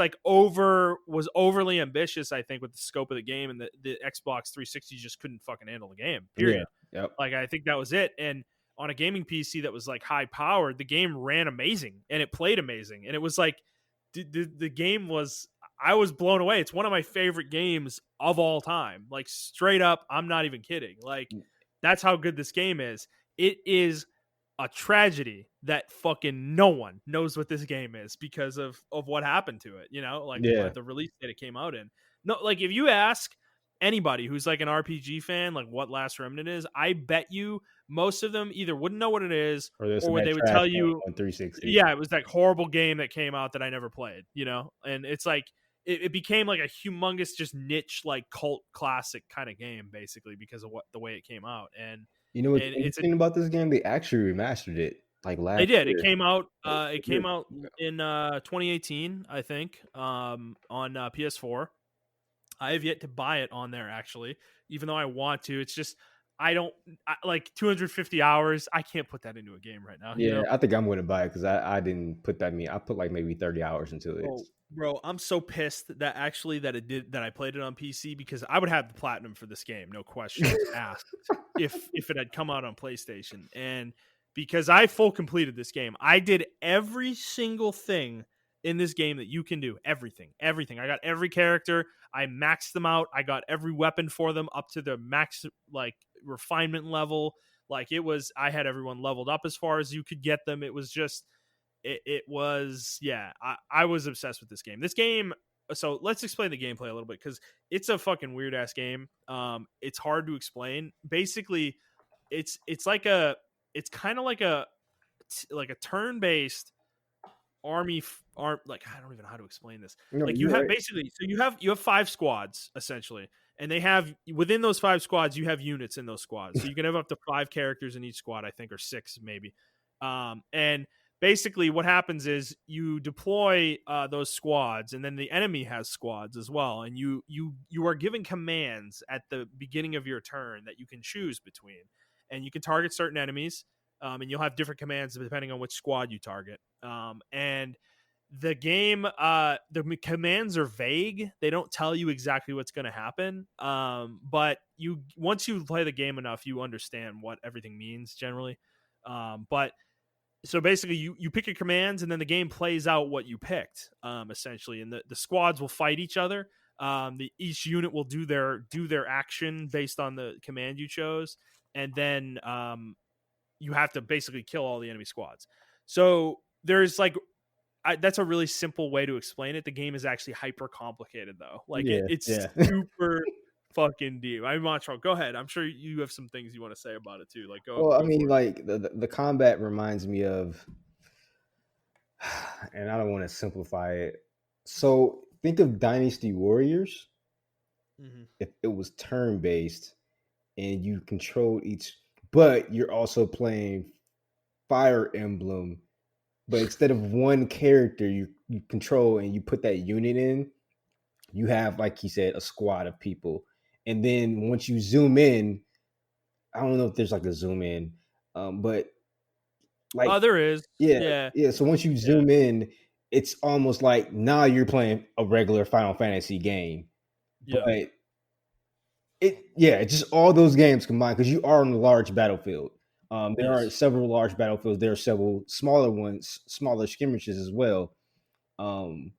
was overly ambitious, I think, with the scope of the game, and the Xbox 360 just couldn't fucking handle the game. Period. Yeah. Yep. Like I think that was it. And on a gaming PC that was like high powered, the game ran amazing and it played amazing. And it was like the game was, I was blown away. It's one of my favorite games of all time. Like straight up, I'm not even kidding. Like that's how good this game is. It is a tragedy that fucking no one knows what this game is because of what happened to it, you know, like Yeah. the release that it came out in. No, like if you ask anybody who's like an RPG fan, like what Last Remnant is, I bet you most of them either wouldn't know what it is or they would tell you, on 360. yeah, it was that horrible game that came out that I never played, you know? And it's like, it became like a humongous, just niche, like cult classic kind of game, basically, because of the way it came out. And You know what's it's interesting about this game? They actually remastered it like they last did. It year. came out. It Yeah. came out in 2018, I think, on PS4. I have yet to buy it on there actually, even though I want to. It's just like 250 hours. I can't put that into a game right now. Yeah, You know? I think I'm going to buy it because I didn't put that I put like maybe 30 hours into it. Oh, bro, I'm so pissed that I played it on PC because I would have the platinum for this game, no questions asked, if it had come out on PlayStation. And because I full completed this game, I did every single thing in this game that you can do. Everything. I got every character. I maxed them out. I got every weapon for them up to the max like refinement level. Like I had everyone leveled up as far as you could get them. It was just it was, yeah, I was obsessed with this game. So let's explain the gameplay a little bit because it's a fucking weird ass game. It's hard to explain. Basically, it's kind of like a turn based like I don't even know how to explain this. No, Like you you're have right. basically, so you have 5 squads essentially, and they have within those 5 squads you have units in those squads. So you can have up to 5 characters in each squad, I think, or 6 maybe. And basically what happens is you deploy those squads, and then the enemy has squads as well, and you are given commands at the beginning of your turn that you can choose between, and you can target certain enemies, and you'll have different commands depending on which squad you target. And the game, the commands are vague. They don't tell you exactly what's going to happen. But once you play the game enough, you understand what everything means generally. But so basically you pick your commands, and then the game plays out what you picked, essentially, and the squads will fight each other. Each unit will do their action based on the command you chose, and then you have to basically kill all the enemy squads. So there's like, that's a really simple way to explain it. The game is actually hyper complicated though. Like it's super fucking deep. I mean, Montrell, go ahead. I'm sure you have some things you want to say about it too. Like Well, I mean, for it. like the combat reminds me of, and I don't want to simplify it. So think of Dynasty Warriors if it was turn based and you controlled each, but you're also playing Fire Emblem but instead of one character you control and you put that unit in, you have, like he said, a squad of people. And then once you zoom in, I don't know if there's like a zoom in, but like There is. yeah, Yeah. yeah. So once you Yeah. zoom in, it's almost like now you're playing a regular Final Fantasy game. Yeah. But it's just all those games combined because you are on a large battlefield. There are Yes. several large battlefields. There are several smaller ones, smaller skirmishes as well. Um,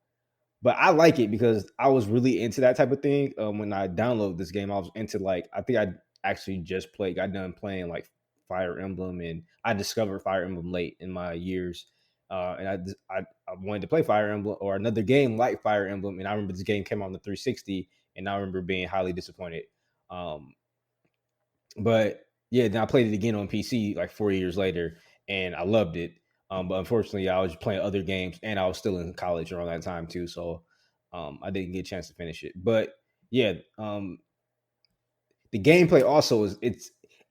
but I like it because I was really into that type of thing. When I downloaded this game, I was into like I think I actually just got done playing like Fire Emblem, and I discovered Fire Emblem late in my years. And I wanted to play Fire Emblem or another game like Fire Emblem, and I remember this game came out on the 360, and I remember being highly disappointed. Um, but yeah, then I played it again on PC like 4 years later, and I loved it. But unfortunately, I was playing other games, and I was still in college around that time too, so I didn't get a chance to finish it. But yeah, the gameplay also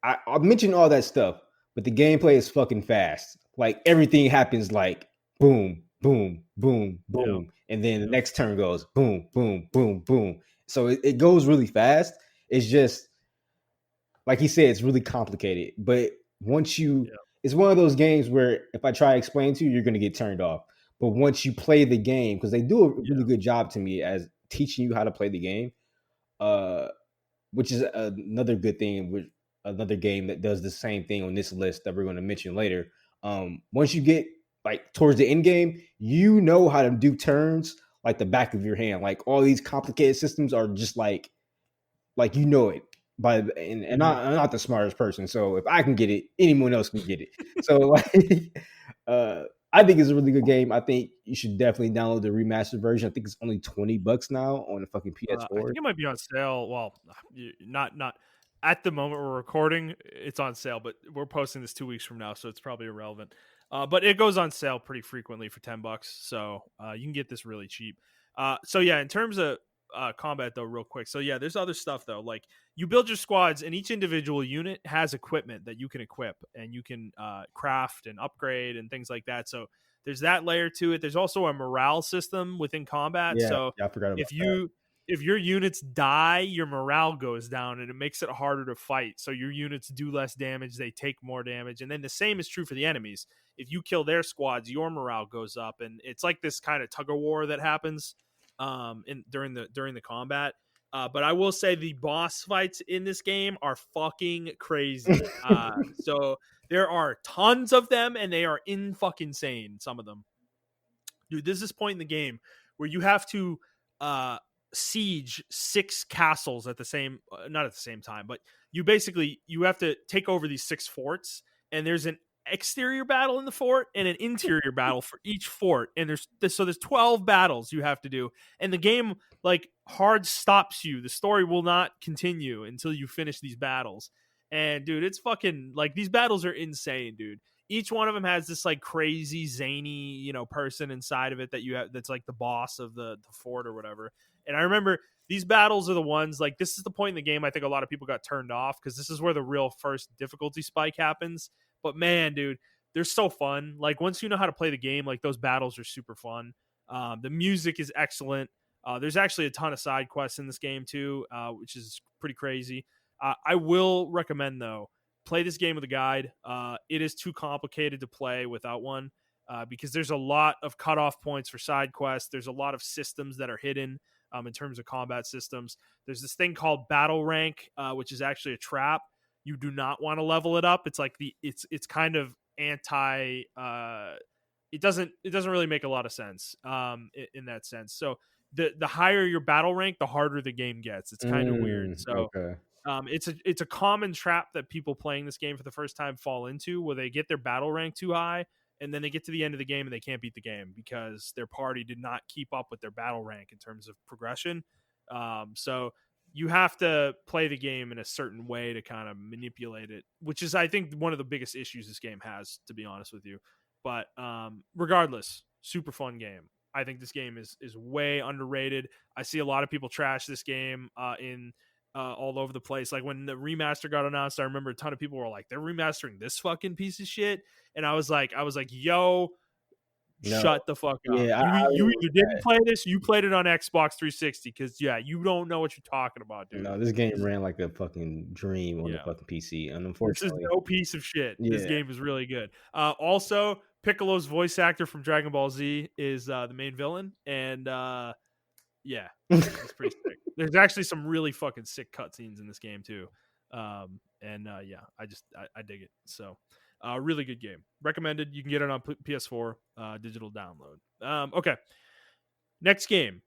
I mentioned all that stuff, but the gameplay is fucking fast. Like everything happens like boom, boom, boom, Yeah. boom, and then the Yeah. next turn goes boom, boom, boom, boom. So it goes really fast. It's just like he said, it's really complicated. But once you, Yeah. it's one of those games where if I try to explain to you, you're going to get turned off. But once you play the game, because they do a really Yeah. good job to me as teaching you how to play the game, uh, which is another good thing with another game that does the same thing on this list that we're going to mention later. Once you get like towards the end game, you know how to do turns like the back of your hand. Like all these complicated systems are just like you know it by and Mm-hmm. I'm not the smartest person, so if I can get it, anyone else can get it. So like, uh, I think it's a really good game. I think you should definitely download the remastered version. I think it's only $20 now on the fucking I PS4. think it might be on sale. Well, not at the moment we're recording. It's on sale, but we're posting this 2 weeks from now, so it's probably irrelevant. But it goes on sale pretty frequently for $10, so you can get this really cheap. So yeah, in terms of combat though, real quick. So yeah, there's other stuff though. Like you build your squads, and each individual unit has equipment that you can equip, and you can craft and upgrade and things like that. So there's that layer to it. There's also a morale system within combat. Yeah, So yeah, I forgot about if that. if your units die, your morale goes down and it makes it harder to fight. So your units do less damage, they take more damage. And then the same is true for the enemies. If you kill their squads, your morale goes up. And it's like this kind of tug of war that happens during the combat. But I will say the boss fights in this game are fucking crazy. So there are tons of them, and they are in fucking insane. Some of them, dude. This is point in the game where you have to uh siege 6 castles at the same not at the same time, but you have to take over these 6 forts, and there's an exterior battle in the fort and an interior battle for each fort, and there's 12 battles you have to do, and the game like hard stops you. The story will not continue until you finish these battles. And dude, it's fucking like these battles are insane, dude. Each one of them has this like crazy zany person inside of it that you have, that's like the boss of the fort or whatever. And I remember these battles are the ones, like, this is the point in the game I think a lot of people got turned off, because this is where the real first difficulty spike happens. But man, dude, they're so fun. Like once you know how to play the game, like those battles are super fun. The music is excellent. There's actually a ton of side quests in this game too, which is pretty crazy. I will recommend though, play this game with a guide. It is too complicated to play without one, because there's a lot of cutoff points for side quests. There's a lot of systems that are hidden in terms of combat systems. There's this thing called battle rank, which is actually a trap. You do not want to level it up. It's like it's kind of anti. It doesn't really make a lot of sense in that sense. So the higher your battle rank, the harder the game gets. It's kind of weird. So Okay. it's a common trap that people playing this game for the first time fall into, where they get their battle rank too high, and then they get to the end of the game and they can't beat the game because their party did not keep up with their battle rank in terms of progression. So you have to play the game in a certain way to kind of manipulate it, which is, I think, one of the biggest issues this game has, to be honest with you. But regardless, super fun game. I think this game is way underrated. I see a lot of people trash this game in all over the place. Like when the remaster got announced, I remember a ton of people were like, "They're remastering this fucking piece of shit," and I was like, "Yo, No. Shut the fuck up. Yeah, You either didn't play this, you played it on Xbox 360 because you don't know what you're talking about, dude. no, this game ran like a fucking dream on the Yeah. fucking PC, and This is unfortunately, no piece of shit. This yeah. game is really good. Also, Piccolo's voice actor from Dragon Ball Z is the main villain, and yeah, it's pretty sick. There's actually some really fucking sick cutscenes in this game too. Yeah, I dig it. So, really good game. Recommended. You can get it on PS4 digital download. Okay, next game,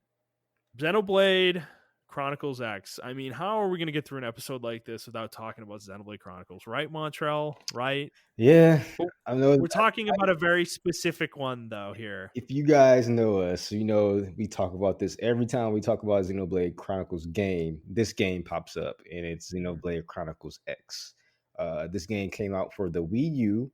Xenoblade Chronicles X. I mean, how are we going to get through an episode like this without talking about Xenoblade Chronicles? Right, Montrell? Right? Yeah, But I know. we're talking about a very specific one, though, here. If you guys know us, you know we talk about this every time we talk about Xenoblade Chronicles game. This game pops up, and it's Xenoblade Chronicles X. This game came out for the Wii U,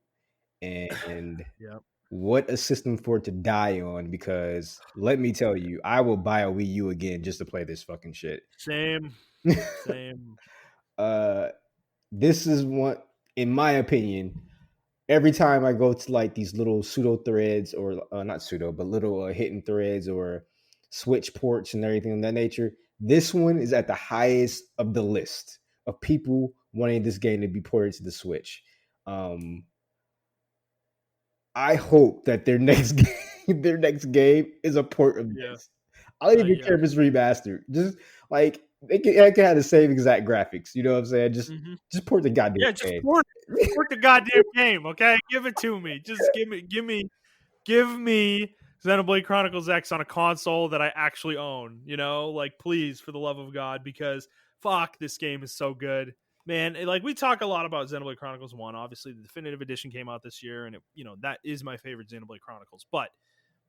and Yep. what a system for it to die on, because let me tell you, I will buy a Wii U again just to play this fucking shit. Same. This is one, in my opinion, every time I go to like these little pseudo threads, or not pseudo, but little hidden threads or switch ports and everything of that nature, this one is at the highest of the list of people wanting this game to be ported to the Switch. I hope that their next game is a port of this. I don't even care if it's remastered. Just like they can have the same exact graphics. You know what I'm saying? Just port the goddamn game. Port the goddamn game. Okay, give it to me. Just give me Xenoblade Chronicles X on a console that I actually own. You know, like please, for the love of God, because fuck, this game is so good. Man, like we talk a lot about Xenoblade Chronicles 1. Obviously, the definitive edition came out this year, and that is my favorite Xenoblade Chronicles. But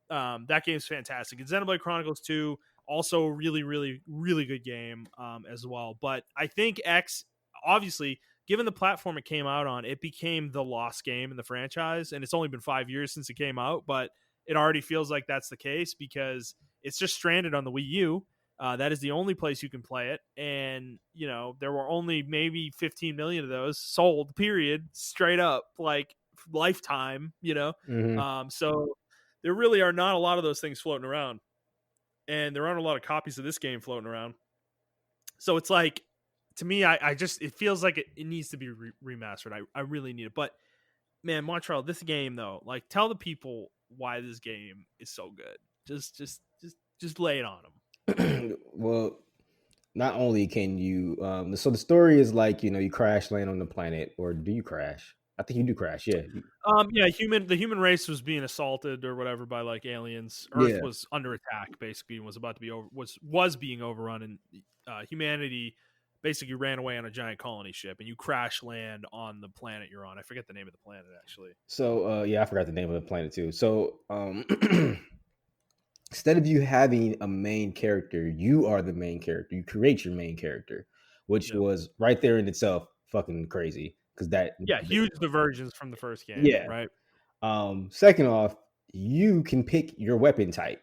that game's fantastic. And Xenoblade Chronicles 2, also really, really, really good game as well. But I think X, obviously, given the platform it came out on, it became the lost game in the franchise. And it's only been 5 years since it came out, but it already feels like that's the case because it's just stranded on the Wii U. That is the only place you can play it. And, there were only maybe 15 million of those sold, period, straight up, like lifetime, So there really are not a lot of those things floating around. And there aren't a lot of copies of this game floating around. So it's like, to me, it feels like it needs to be remastered. I really need it. But, man, Montreal, this game, though, like, tell the people why this game is so good. Just lay it on them. Well, not only can you, so the story is like, you crash land on the planet, or do you crash? I think you do crash. Yeah. The human race was being assaulted or whatever by like aliens. Earth was under attack, basically, and was about to be was being overrun, and humanity basically ran away on a giant colony ship, and you crash land on the planet you're on. I forget the name of the planet actually. So I forgot the name of the planet too. So instead of you having a main character, you are the main character. You create your main character, which was right there in itself fucking crazy. Because huge divergence from the first game. Yeah. Right. Second off, you can pick your weapon type.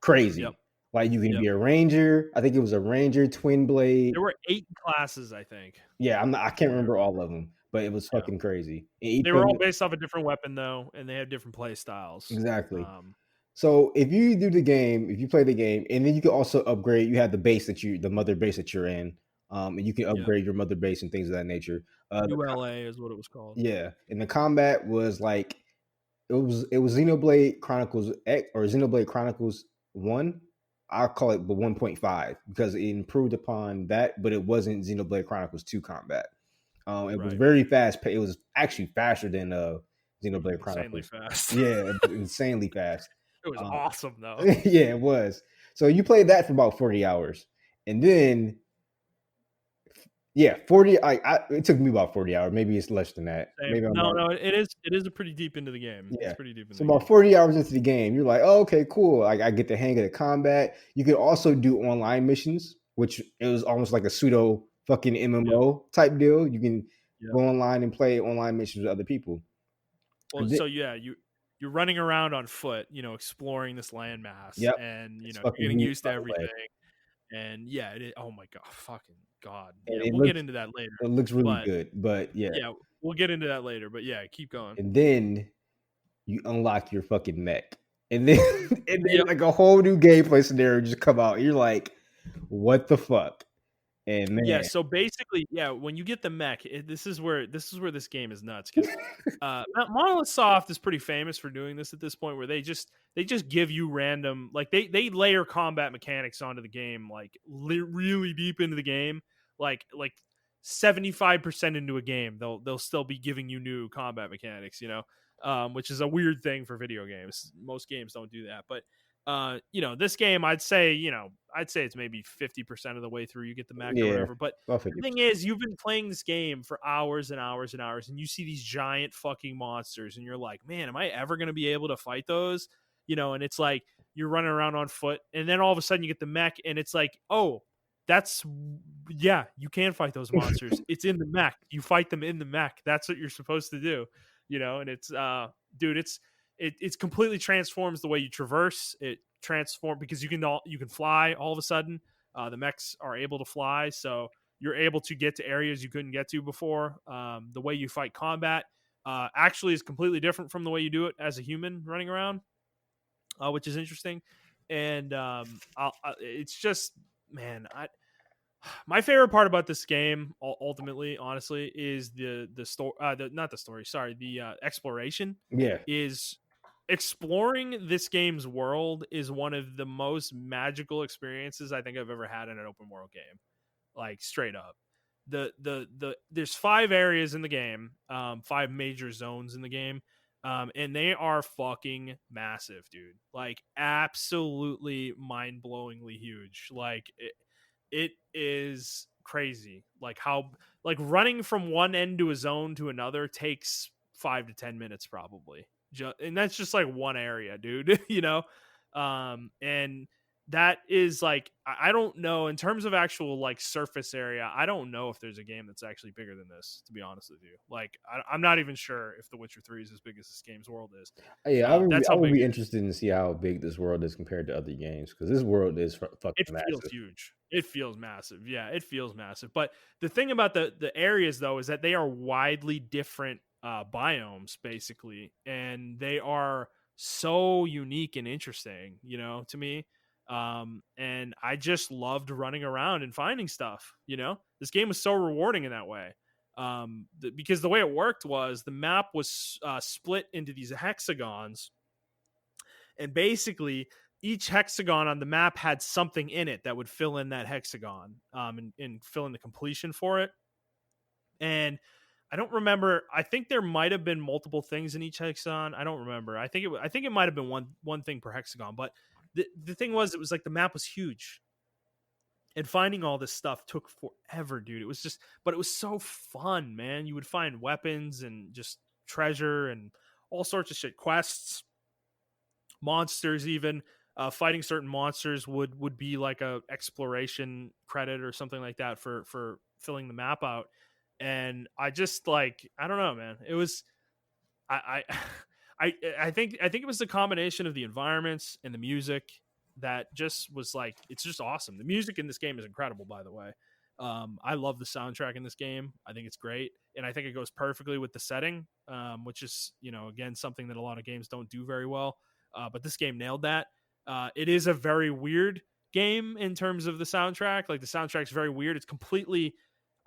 Crazy. Yep. Like you can be a ranger. I think it was a ranger, twin blade. There were 8 classes, I think. Yeah, I can't remember all of them, but it was fucking crazy. They were all based off a different weapon though, and they had different play styles. Exactly. So if you play the game, and then you can also upgrade. You have the mother base that you're in, and you can upgrade your mother base and things of that nature. ULA is what it was called. Yeah, and the combat was like it was Xenoblade Chronicles X or Xenoblade Chronicles 1. I'll call it the 1.5 because it improved upon that, but it wasn't Xenoblade Chronicles 2 combat. It was very fast. It was actually faster than Xenoblade Chronicles. Insanely fast. Yeah, insanely fast. It was awesome though. Yeah, it was. So you played that for about 40 hours, and then 40. It took me about 40 hours. Maybe it's less than that. Maybe no, it is a pretty deep into the game. Yeah. It's pretty deep. So about 40 hours into the game, you're like, oh, okay, cool. I get the hang of the combat. You could also do online missions, which it was almost like a pseudo fucking MMO type deal. You can go online and play online missions with other people. Well, so you're running around on foot, exploring this landmass, and you're getting used to everything. And oh my god, fucking god. We'll get into that later. It looks really good, but we'll get into that later. But keep going. And then you unlock your fucking mech. And then Yep. like a whole new gameplay scenario just come out. You're like, what the fuck? And Yeah, man, so basically, yeah, when you get the mech, this game is nuts because Monolith Soft is pretty famous for doing this at this point, where they just give you random, like they layer combat mechanics onto the game, like really deep into the game, like 75% into a game, they'll still be giving you new combat mechanics, which is a weird thing for video games. Most games don't do that, but this game, I'd say it's maybe 50% of the way through. You get the mech or yeah, whatever. But about the 50. thing is, you've been playing this game for hours and hours and hours, and you see these giant fucking monsters, and you're like, man, am I ever going to be able to fight those? And it's like you're running around on foot, and then all of a sudden you get the mech, and it's like, oh, yeah, you can fight those monsters. It's in the mech. You fight them in the mech. That's what you're supposed to do, and it's dude, it's completely transforms the way you traverse. It transforms because you can fly all of a sudden. The mechs are able to fly, so you're able to get to areas you couldn't get to before. The way you fight combat actually is completely different from the way you do it as a human running around, which is interesting. And it's just, man, my favorite part about this game, ultimately, honestly, is the story. Not the story. Sorry, the exploration. Yeah. Is exploring this game's world is one of the most magical experiences I think I've ever had in an open world game. Like straight up. There's 5 areas in the game, 5 major zones in the game. And they are fucking massive, dude. Like absolutely mind-blowingly huge. Like it is crazy. Like how like running from one end to a zone to another takes 5 to 10 minutes probably. And that's just like one area, dude. And that is like I don't know in terms of actual like surface area. I don't know if there's a game that's actually bigger than this. To be honest with you, like I'm not even sure if The Witcher 3 is as big as this game's world is. Yeah, That's I how would big be it is. interested in see how big this world is compared to other games because this world is fucking It feels massive. huge. It feels massive. Yeah, it feels massive. But the thing about the areas though is that they are widely different biomes basically, and they are so unique and interesting, to me. And I just loved running around and finding stuff. This game was so rewarding in that way. Because the way it worked was the map was split into these hexagons, and basically each hexagon on the map had something in it that would fill in that hexagon, and fill in the completion for it. And I don't remember. I think there might have been multiple things in each hexagon. I don't remember. I think it might have been one thing per hexagon. But the thing was, it was like the map was huge, and finding all this stuff took forever, dude. It was just, but it was so fun, man. You would find weapons and just treasure and all sorts of shit, quests, monsters, even fighting certain monsters would be like a exploration credit or something like that for filling the map out. And I just like, I don't know, man. It was I I think it was the combination of the environments and the music that just was like, it's just awesome. The music in this game is incredible, by the way. I love the soundtrack in this game. I think it's great, and I think it goes perfectly with the setting, which is again something that a lot of games don't do very well. But this game nailed that. It is a very weird game in terms of the soundtrack. Like the soundtrack's very weird. It's completely,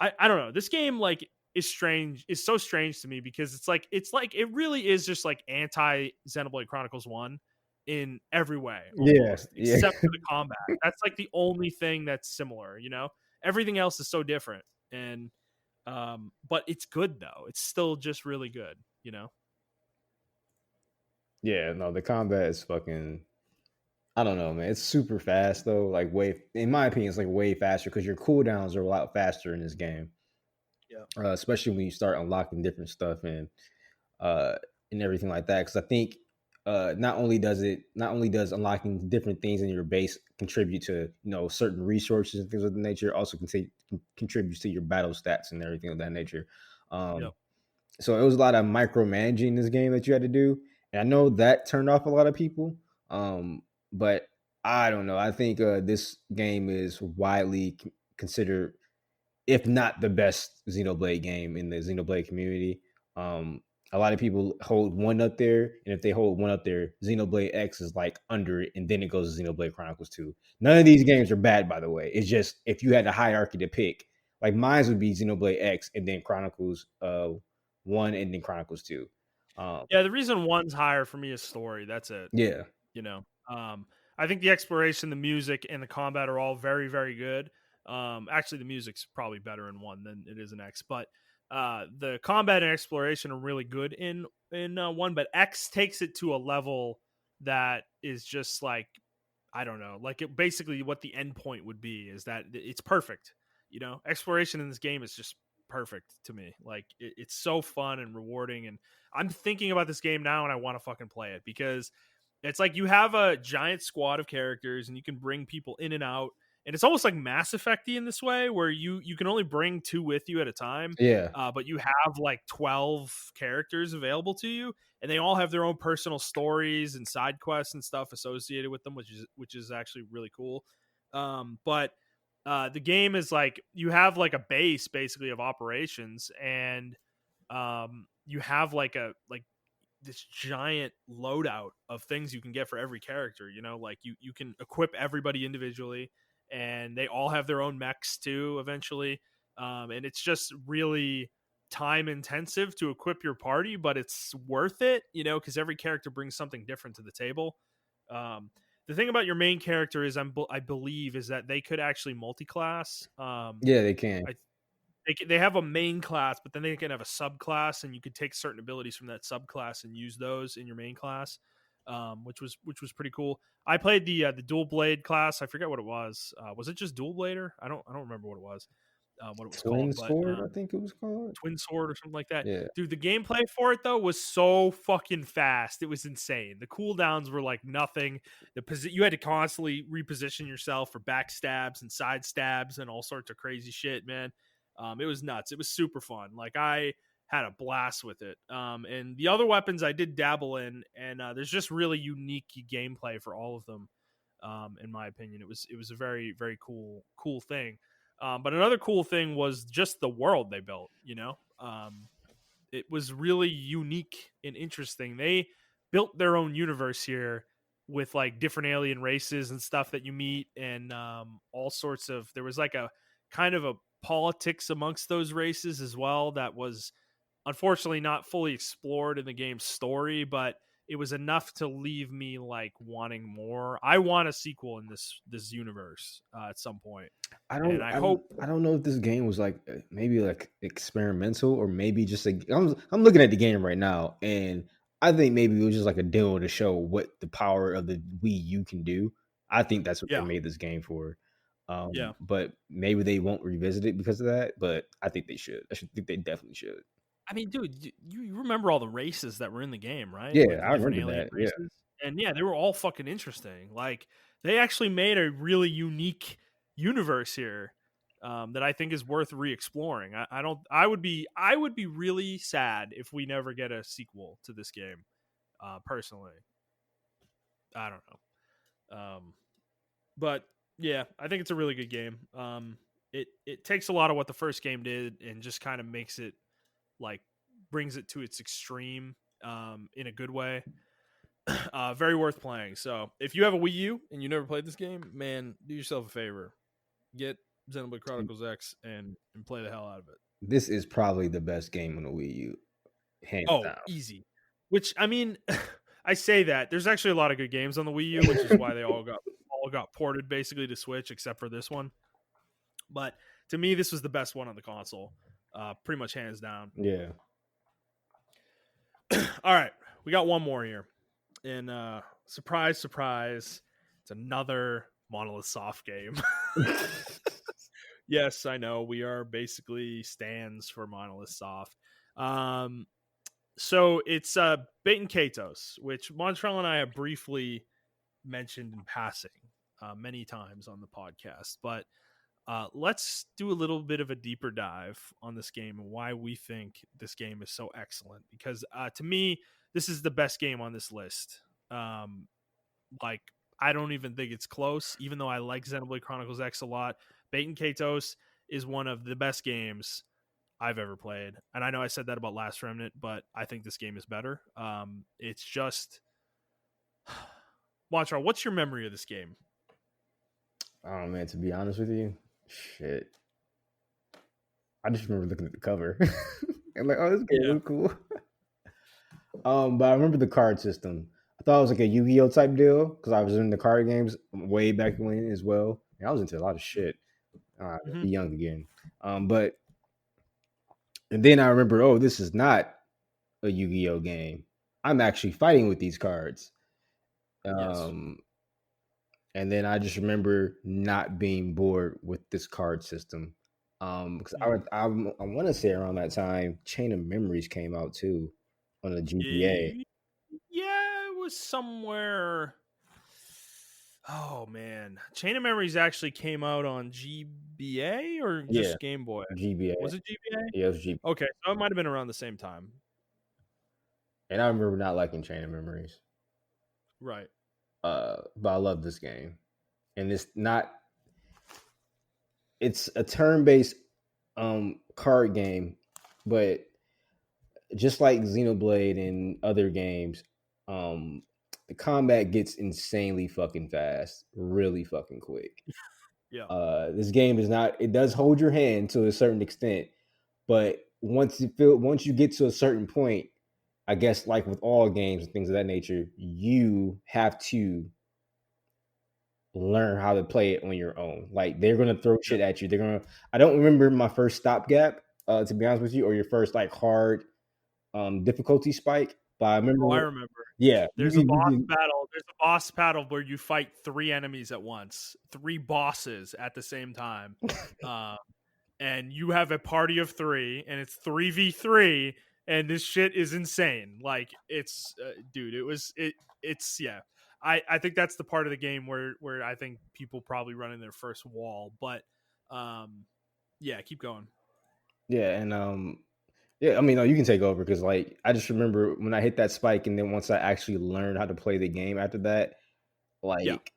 I don't know. This game like is strange. Is so strange to me because it's like it really is just like anti Xenoblade Chronicles 1 in every way Yeah, almost, yeah, except for the combat. That's like the only thing that's similar. Everything else is so different. And but it's good though. It's still just really good. yeah. No, the combat is fucking. I don't know, man. It's super fast though. Like way, in my opinion, it's like way faster because your cooldowns are a lot faster in this game, Yeah. especially when you start unlocking different stuff uh, and everything like that. Because I think not only does unlocking different things in your base contribute to certain resources and things of that nature, also contributes to your battle stats and everything of that nature. Yep. So it was a lot of micromanaging this game that you had to do, and I know that turned off a lot of people. But I don't know. I think this game is widely considered, if not the best Xenoblade game in the Xenoblade community. A lot of people hold one up there, and if they hold one up there, Xenoblade X is like under it, and then it goes to Xenoblade Chronicles 2. None of these games are bad, by the way. It's just if you had a hierarchy to pick, like mine would be Xenoblade X and then Chronicles 1 and then Chronicles 2. Yeah, the reason one's higher for me is story. That's it. Yeah. You know, I think the exploration, the music, and the combat are all very, very good. Actually, the music's probably better in one than it is in X, but the combat and exploration are really good in one. But X takes it to a level that is just like, I don't know, like it basically what the end point would be is that it's perfect. You know, exploration in this game is just perfect to me. Like it's so fun and rewarding, and I'm thinking about this game now, and I want to fucking play it because it's like you have a giant squad of characters, and you can bring people in and out, and it's almost like Mass Effecty in this way, where you can only bring 2 with you at a time, Yeah. but you have like 12 characters available to you, and they all have their own personal stories and side quests and stuff associated with them, which is actually really cool. But the game is like you have like a base basically of operations, and you have like this giant loadout of things you can get for every character. You know, like you can equip everybody individually, and they all have their own mechs too eventually. And it's just really time intensive to equip your party, but it's worth it, you know, because every character brings something different to the table. Um, the thing about your main character is I believe is that they could actually multi-class. Yeah, they can. I they have a main class, but then they can have a subclass, and you could take certain abilities from that subclass and use those in your main class, which was pretty cool. I played the dual blade class. I forget what it was. Was it just dual blader? I don't remember what it was, what it was Twin called, but Sword, I think it was called. twin sword or something like that. Yeah. Dude, the gameplay for it though was so fucking fast. It was insane. The cooldowns were like nothing. You had to constantly reposition yourself for backstabs and side stabs and all sorts of crazy shit, man. It was nuts. It was super fun. Like I had a blast with it. And the other weapons I did dabble in, and there's just really unique gameplay for all of them. In my opinion, it was a very very cool thing. But another cool thing was just the world they built. You know, it was really unique and interesting. They built their own universe here with like different alien races and stuff that you meet, and all sorts of. There was like a kind of a politics amongst those races as well that was unfortunately not fully explored in the game's story, but it was enough to leave me like wanting more. I want a sequel in this universe at some point, and I hope. I don't know if this game was like maybe like experimental or maybe just like I'm looking at the game right now, and I think maybe it was just like a demo to show what the power of the Wii U can do. I think that's what they Yeah, made this game for. yeah. But maybe they won't revisit it because of that. But I think they should. I should think they definitely should. I mean, dude, you remember all the races that were in the game, right? Yeah, Like the I different remember alien that. Yeah. races. And yeah, they were all fucking interesting. Like they actually made a really unique universe here that I think is worth re-exploring. I don't. I would be really sad if we never get a sequel to this game. Personally, I don't know. But yeah, I think it's a really good game. It takes a lot of what the first game did and just kind of makes it like brings it to its extreme in a good way. Very worth playing. So if you have a Wii U and you never played this game, man, do yourself a favor. Get Xenoblade Chronicles X and play the hell out of it. This is probably the best game on the Wii U, hands Oh, down. easy. Which I mean, I say that there's actually a lot of good games on the Wii U, which is why they all got ported basically to Switch, except for this one. But to me, this was the best one on the console, pretty much hands down. Yeah. All right, we got one more here, and surprise, surprise, it's another Monolith Soft game. Yes, I know we are basically stands for Monolith Soft. So it's Bait and Katos, which Montrell and I have briefly mentioned in passing many times on the podcast, but let's do a little bit of a deeper dive on this game and why we think this game is so excellent. Because to me, this is the best game on this list. Like, I don't even think it's close, even though I like Xenoblade Chronicles X a lot. Bait and Katos is one of the best games I've ever played. And I know I said that about Last Remnant, but I think this game is better. It's just Montrell, what's your memory of this game? Oh man, to be honest with you, shit. I just remember looking at the cover and like, oh, this game Yeah. looks cool. But I remember the card system. I thought it was like a Yu-Gi-Oh type deal because I was in the card games way back when as well. And I was into a lot of shit. Mm-hmm. Be young again. But and then I remember, oh, this is not a Yu-Gi-Oh game. I'm actually fighting with these cards. Yes. Um, and then I just remember not being bored with this card system. Because Mm. I want to say around that time, Chain of Memories came out too on the GBA. Yeah, it was somewhere. Oh man, Chain of Memories actually came out on GBA or Yeah, just Game Boy? GBA. Was it Yeah, it was GBA. GBA? Okay, so it might have been around the same time. And I remember not liking Chain of Memories. Right. But I love this game. And it's a turn-based card game, but just like Xenoblade and other games, the combat gets insanely fucking fast, really fucking quick. Yeah. This game is not, it does hold your hand to a certain extent, but once you get to a certain point, I guess like with all games and things of that nature, you have to learn how to play it on your own. Like they're gonna throw Yeah. shit at you. They're gonna. I don't remember my first stopgap, to be honest with you, or your first like hard difficulty spike. But I Oh, I remember, remember. yeah, There's a boss battle. There's a boss battle where you fight 3 enemies at once, 3 bosses at the same time. Um, and you have a party of 3 and it's 3v3 and this shit is insane. Like it's dude, it's yeah. I think that's the part of the game where I think people probably run in their first wall, but yeah, keep going. yeah, and yeah. I mean, no, you can take over because like I just remember when I hit that spike, and then once I actually learned how to play the game after that, Yeah. like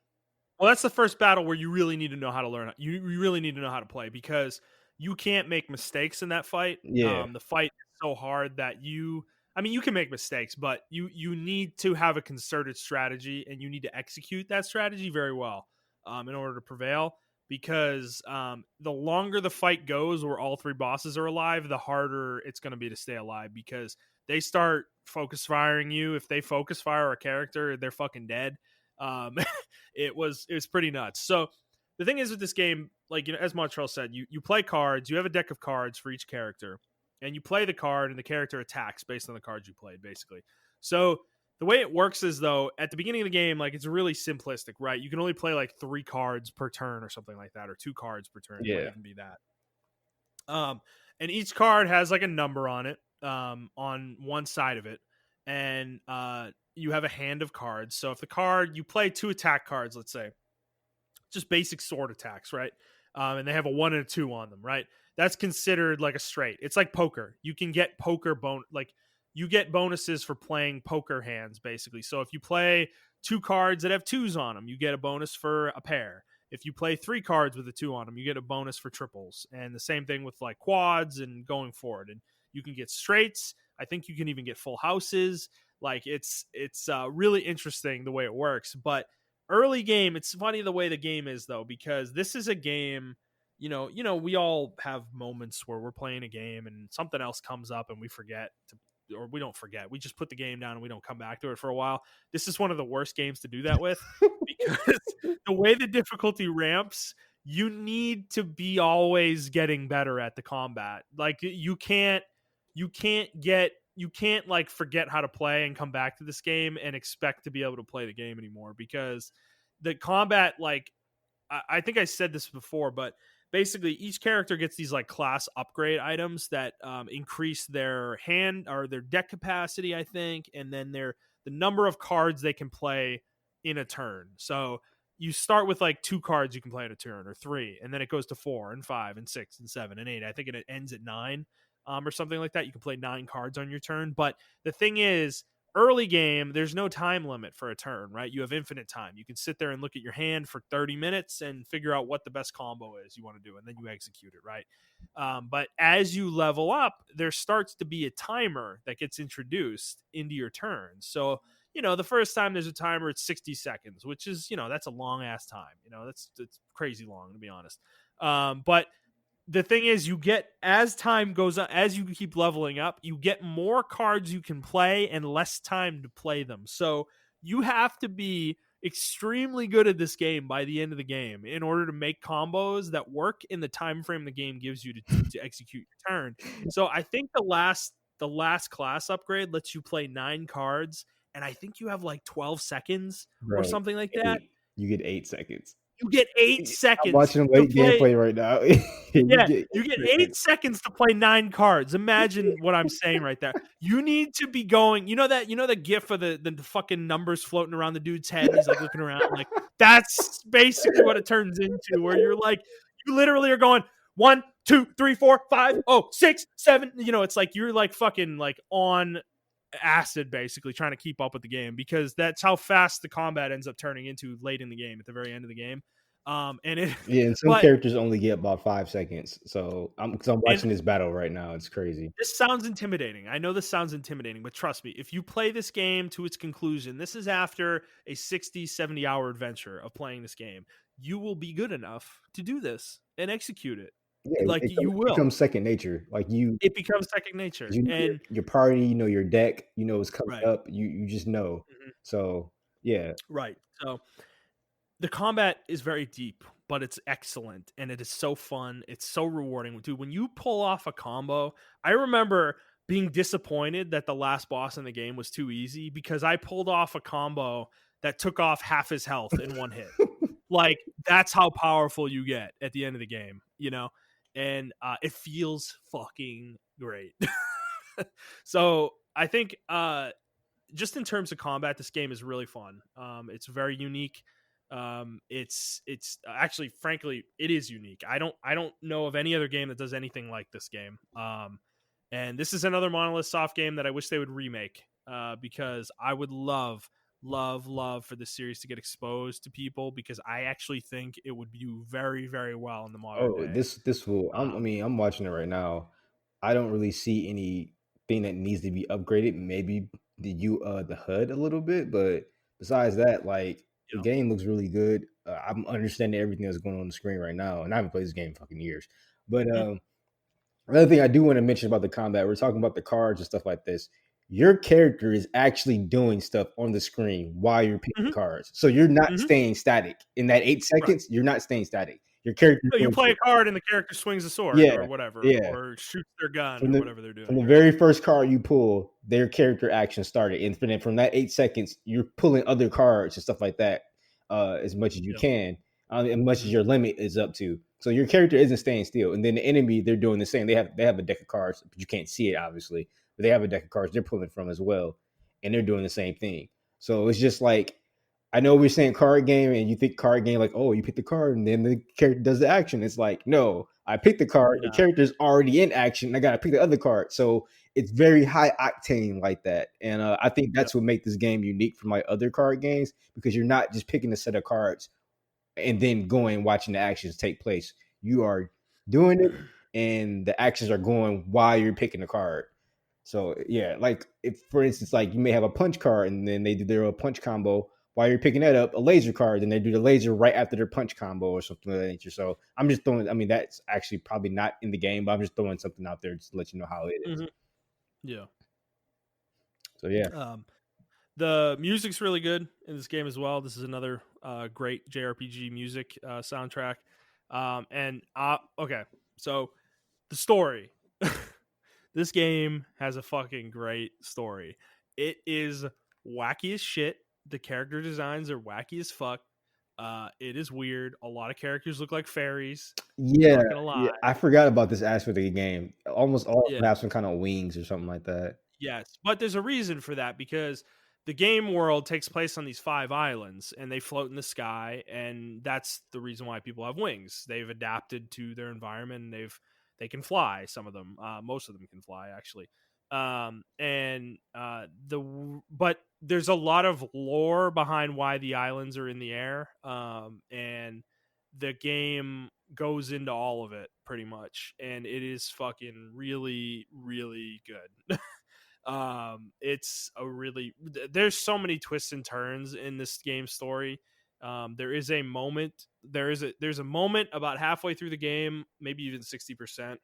Well, that's the first battle where you really need to know how to learn. You really need to know how to play because you can't make mistakes in that fight. yeah, The fight is so hard that I mean, you can make mistakes, but you need to have a concerted strategy and you need to execute that strategy very well in order to prevail. Because the longer the fight goes, where all 3 bosses are alive, the harder it's going to be to stay alive because they start focus firing you. If they focus fire a character, they're fucking dead. Um, it was pretty nuts. So the thing is with this game, like as Montrell said, you play cards. You have a deck of cards for each character, and you play the card, and the character attacks based on the cards you played, basically. So the way it works is though at the beginning of the game, like it's really simplistic, right? You can only play like 3 cards per turn or something like that, or 2 cards per turn. It might yeah, even be that. And each card has like a number on it, on one side of it, and you have a hand of cards. So if the card you play 2 attack cards, let's say, just basic sword attacks, right? And they have a 1 and a 2 on them, right? That's considered like a straight. It's like poker. You can get like you get bonuses for playing poker hands, basically. So if you play 2 cards that have 2s on them, you get a bonus for a pair. If you play 3 cards with a 2 on them, you get a bonus for triples. And the same thing with like quads and going forward. And you can get straights. I think you can even get full houses. Like it's really interesting the way it works. But early game, it's funny the way the game is though, because this is a game, we all have moments where we're playing a game and something else comes up and we forget to, or we don't forget, we just put the game down and we don't come back to it for a while. This is one of the worst games to do that with because the way the difficulty ramps, you need to be always getting better at the combat. Like you can't like forget how to play and come back to this game and expect to be able to play the game anymore because the combat, like I think I said this before, but basically each character gets these like class upgrade items that increase their hand or their deck capacity, I think, and then the number of cards they can play in a turn. So you start with like 2 cards you can play in a turn or 3, and then it goes to 4 and 5 and 6 and 7 and 8. I think it ends at 9, or something like that. You can play 9 cards on your turn. But the thing is, early game, there's no time limit for a turn, right? You have infinite time. You can sit there and look at your hand for 30 minutes and figure out what the best combo is you want to do, and then you execute it, right? But as you level up, there starts to be a timer that gets introduced into your turn. So, the first time there's a timer, it's 60 seconds, which is, that's a long ass time. That's crazy long, to be honest. But the thing is, you get, as time goes on, as you keep leveling up, you get more cards you can play and less time to play them. So you have to be extremely good at this game by the end of the game in order to make combos that work in the time frame the game gives you to execute your turn. So I think the last class upgrade lets you play 9 cards, and I think you have like 12 seconds or Bro, something like that. you get 8 seconds. You get 8 I'm seconds watching to late play. gameplay right now. You Yeah, get you get 8 8 seconds. seconds to play 9 cards. Imagine what I'm saying right there. You need to be going. The gif of the fucking numbers floating around the dude's head, and he's like looking around. Like, that's basically what it turns into, where you're like, you literally are going 1, 2, 3, 4, 5, 6, 7. It's like you're like fucking like on acid, basically trying to keep up with the game, because that's how fast the combat ends up turning into late in the game, at the very end of the game. And it, Yeah, and some but characters only get about 5 seconds. So I'm and watching this battle right now. It's crazy. this sounds intimidating. I know this sounds intimidating, but trust me, if you play this game to its conclusion, this is after a 60, 70-hour adventure of playing this game, you will be good enough to do this and execute it. Yeah, Like, you it will. becomes second nature. Like It becomes second nature. you know And your party, you know your deck, you know it's coming right. up. You just know. Mhm. So yeah, Right. So the combat is very deep, but it's excellent, and it is so fun. It's so rewarding. Dude, when you pull off a combo, I remember being disappointed that the last boss in the game was too easy, because I pulled off a combo that took off half his health in one hit. Like, that's how powerful you get at the end of the game. And it feels fucking great. So I think just in terms of combat, this game is really fun. It's very unique. It's actually, frankly, it is unique. I don't know of any other game that does anything like this game. And this is another Monolith Soft game that I wish they would remake, because I would love for this series to get exposed to people, because I actually think it would do very, very well in the modern oh, day. this will. I Um, mean, I'm watching it right now. I don't really see anything that needs to be upgraded. Maybe the HUD a little bit, but besides that, like the yeah. game looks really good. I'm understanding everything that's going on the screen right now, and I haven't played this game in fucking years. But Mhm. another thing I do want to mention about the combat, we're talking about the cards and stuff like this. Your character is actually doing stuff on the screen while you're picking Mhm. cards. So you're not Mhm. staying static. In that eight Right. seconds, you're not staying static. Your character is So you doing play a shit. card and the character swings a sword Yeah, or whatever, yeah. or shoots their gun From or the whatever they're from doing, the right? very first card you pull, their character action started, and then from that 8 seconds, you're pulling other cards and stuff like that, as much as you Yeah. can, as much as Mhm. your limit is up to. So your character isn't staying still, and then the enemy, they're doing the same. They have a deck of cards, but you can't see it obviously. But they have a deck of cards they're pulling from as well, and they're doing the same thing. So it's just like, I know we're saying card game, and you think card game like, oh, you pick the card and then the character does the action. It's like, no, I picked the card, the No. character's already in action, and I gotta pick the other card. So it's very high octane like that, and I think Yeah. that's what makes this game unique from like other card games, because you're not just picking a set of cards and then going and watching the actions take place. You are doing it, and the actions are going while you're picking the card. So yeah, like if for instance, like you may have a punch card, and then they do their punch combo while you're picking that up, a laser card, and they do the laser right after their punch combo or something of that nature. So I'm just throwing. I mean, that's actually probably not in the game, but I'm just throwing something out there just to let you know how it is. Mhm. Yeah. So yeah. Um, the music's really good in this game as well. This is another great JRPG music soundtrack. And okay, so the story. This game has a fucking great story. It is wacky as shit. The character designs are wacky as fuck. It is weird. A lot of characters look like fairies. Yeah, Not gonna lie. yeah, I forgot about this aspect of the game. Almost all of Yeah. them have some kind of wings or something like that. Yes, but there's a reason for that, because the game world takes place on these 5 islands and they float in the sky, and that's the reason why people have wings. They've adapted to their environment, and they can fly. Some of them, most of them can fly actually. But there's a lot of lore behind why the islands are in the air, and the game goes into all of it pretty much, and it is fucking really, really good. It's a really there's so many twists and turns in this game story. There's a moment about halfway through the game, maybe even 60%,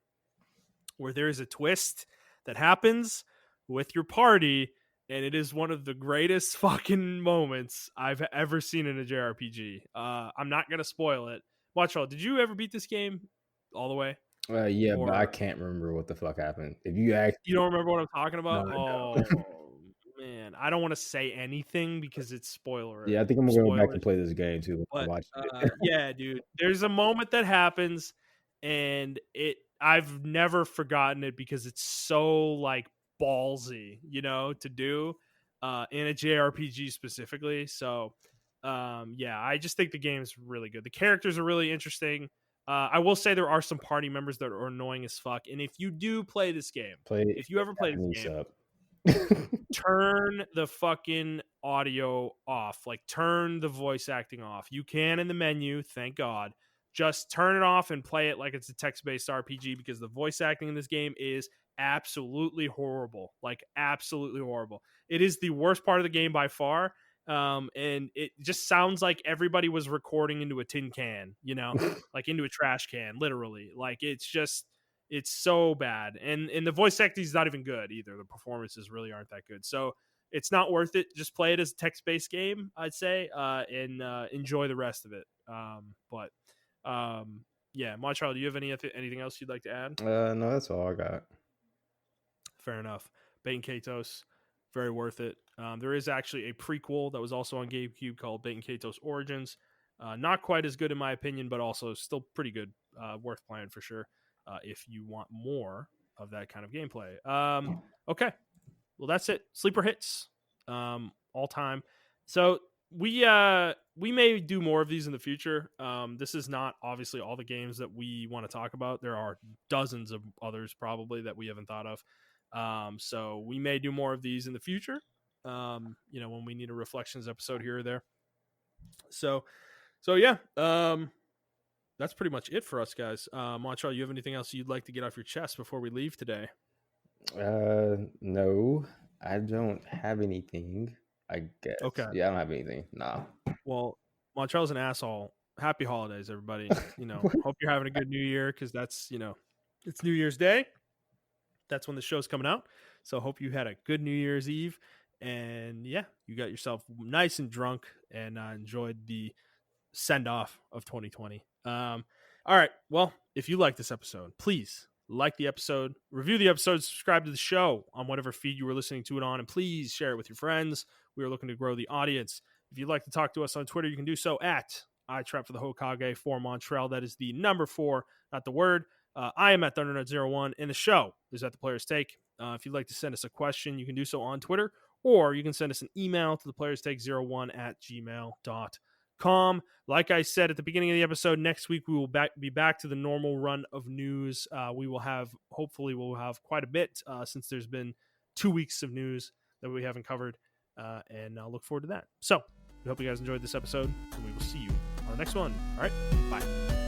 where there is a twist that happens with your party, and it is one of the greatest fucking moments I've ever seen in a JRPG. I'm not gonna spoil it. Montreal, did you ever beat this game all the way? Yeah, but I Or can't remember what the fuck happened. If you ask, you don't remember what I'm talking no, about? I don't. Oh man, I don't want to say anything because it's Yeah, I think I'm gonna go back and spoilers. play this game too. I But watched it. yeah, dude, there's a moment that happens, and I've never forgotten it because it's so like ballsy, to do in a JRPG specifically. So yeah, I just think the game's really good. The characters are really interesting. I will say there are some party members that are annoying as fuck. And if you do play this game, Play it. if you ever play this Japanese game, sub. turn the fucking audio off. Like, turn the voice acting off. You can in the menu, thank God. Just turn it off and play it like it's a text-based RPG, because the voice acting in this game is absolutely horrible. Like, absolutely horrible. It is the worst part of the game by far. And it just sounds like everybody was recording into a tin can, like into a trash can, literally. Like, it's so bad, and the voice acting is not even good either. The performances really aren't that good, so it's not worth it. Just play it as a text-based game, I'd say, and enjoy the rest of it. But yeah, Montreal, do you have anything else you'd like to add? No, that's all I got. Fair enough. Bait and Katos, very worth it. There is actually a prequel that was also on GameCube called Bait and Katos Origins. Not quite as good in my opinion, but also still pretty good. Worth playing for sure. If you want more of that kind of gameplay. Okay, well that's it. Sleeper hits, all time. So we may do more of these in the future. This is not obviously all the games that we want to talk about. There are dozens of others probably that we haven't thought of. So we may do more of these in the future. When we need a reflections episode here or there. So yeah. That's pretty much it for us, guys. Montreal, you have anything else you'd like to get off your chest before we leave today? No, I don't have anything. I guess. Okay. Yeah, I don't have anything. Nah. Well, Montreal's an asshole. Happy holidays, everybody. Hope you're having a good New Year, because that's it's New Year's Day. That's when the show's coming out. So hope you had a good New Year's Eve, and yeah, you got yourself nice and drunk and enjoyed the send off of 2020. All right. Well, if you like this episode, please like the episode, review the episode, subscribe to the show on whatever feed you were listening to it on, and please share it with your friends. We are looking to grow the audience. If you'd like to talk to us on Twitter, you can do so at iTrap for the Hokage for Montrell. That is the number 4, not the word. I am at ThunderNut01, and the show is at The Player's Take. If you'd like to send us a question, you can do so on Twitter, or you can send us an email to theplayerstake01@gmail.com. Like I said at the beginning of the episode, next week we will be back to the normal run of news. Hopefully we'll have quite a bit, since there's been 2 weeks of news that we haven't covered, and I'll look forward to that. So we hope you guys enjoyed this episode, and we will see you on the next one. All right, bye.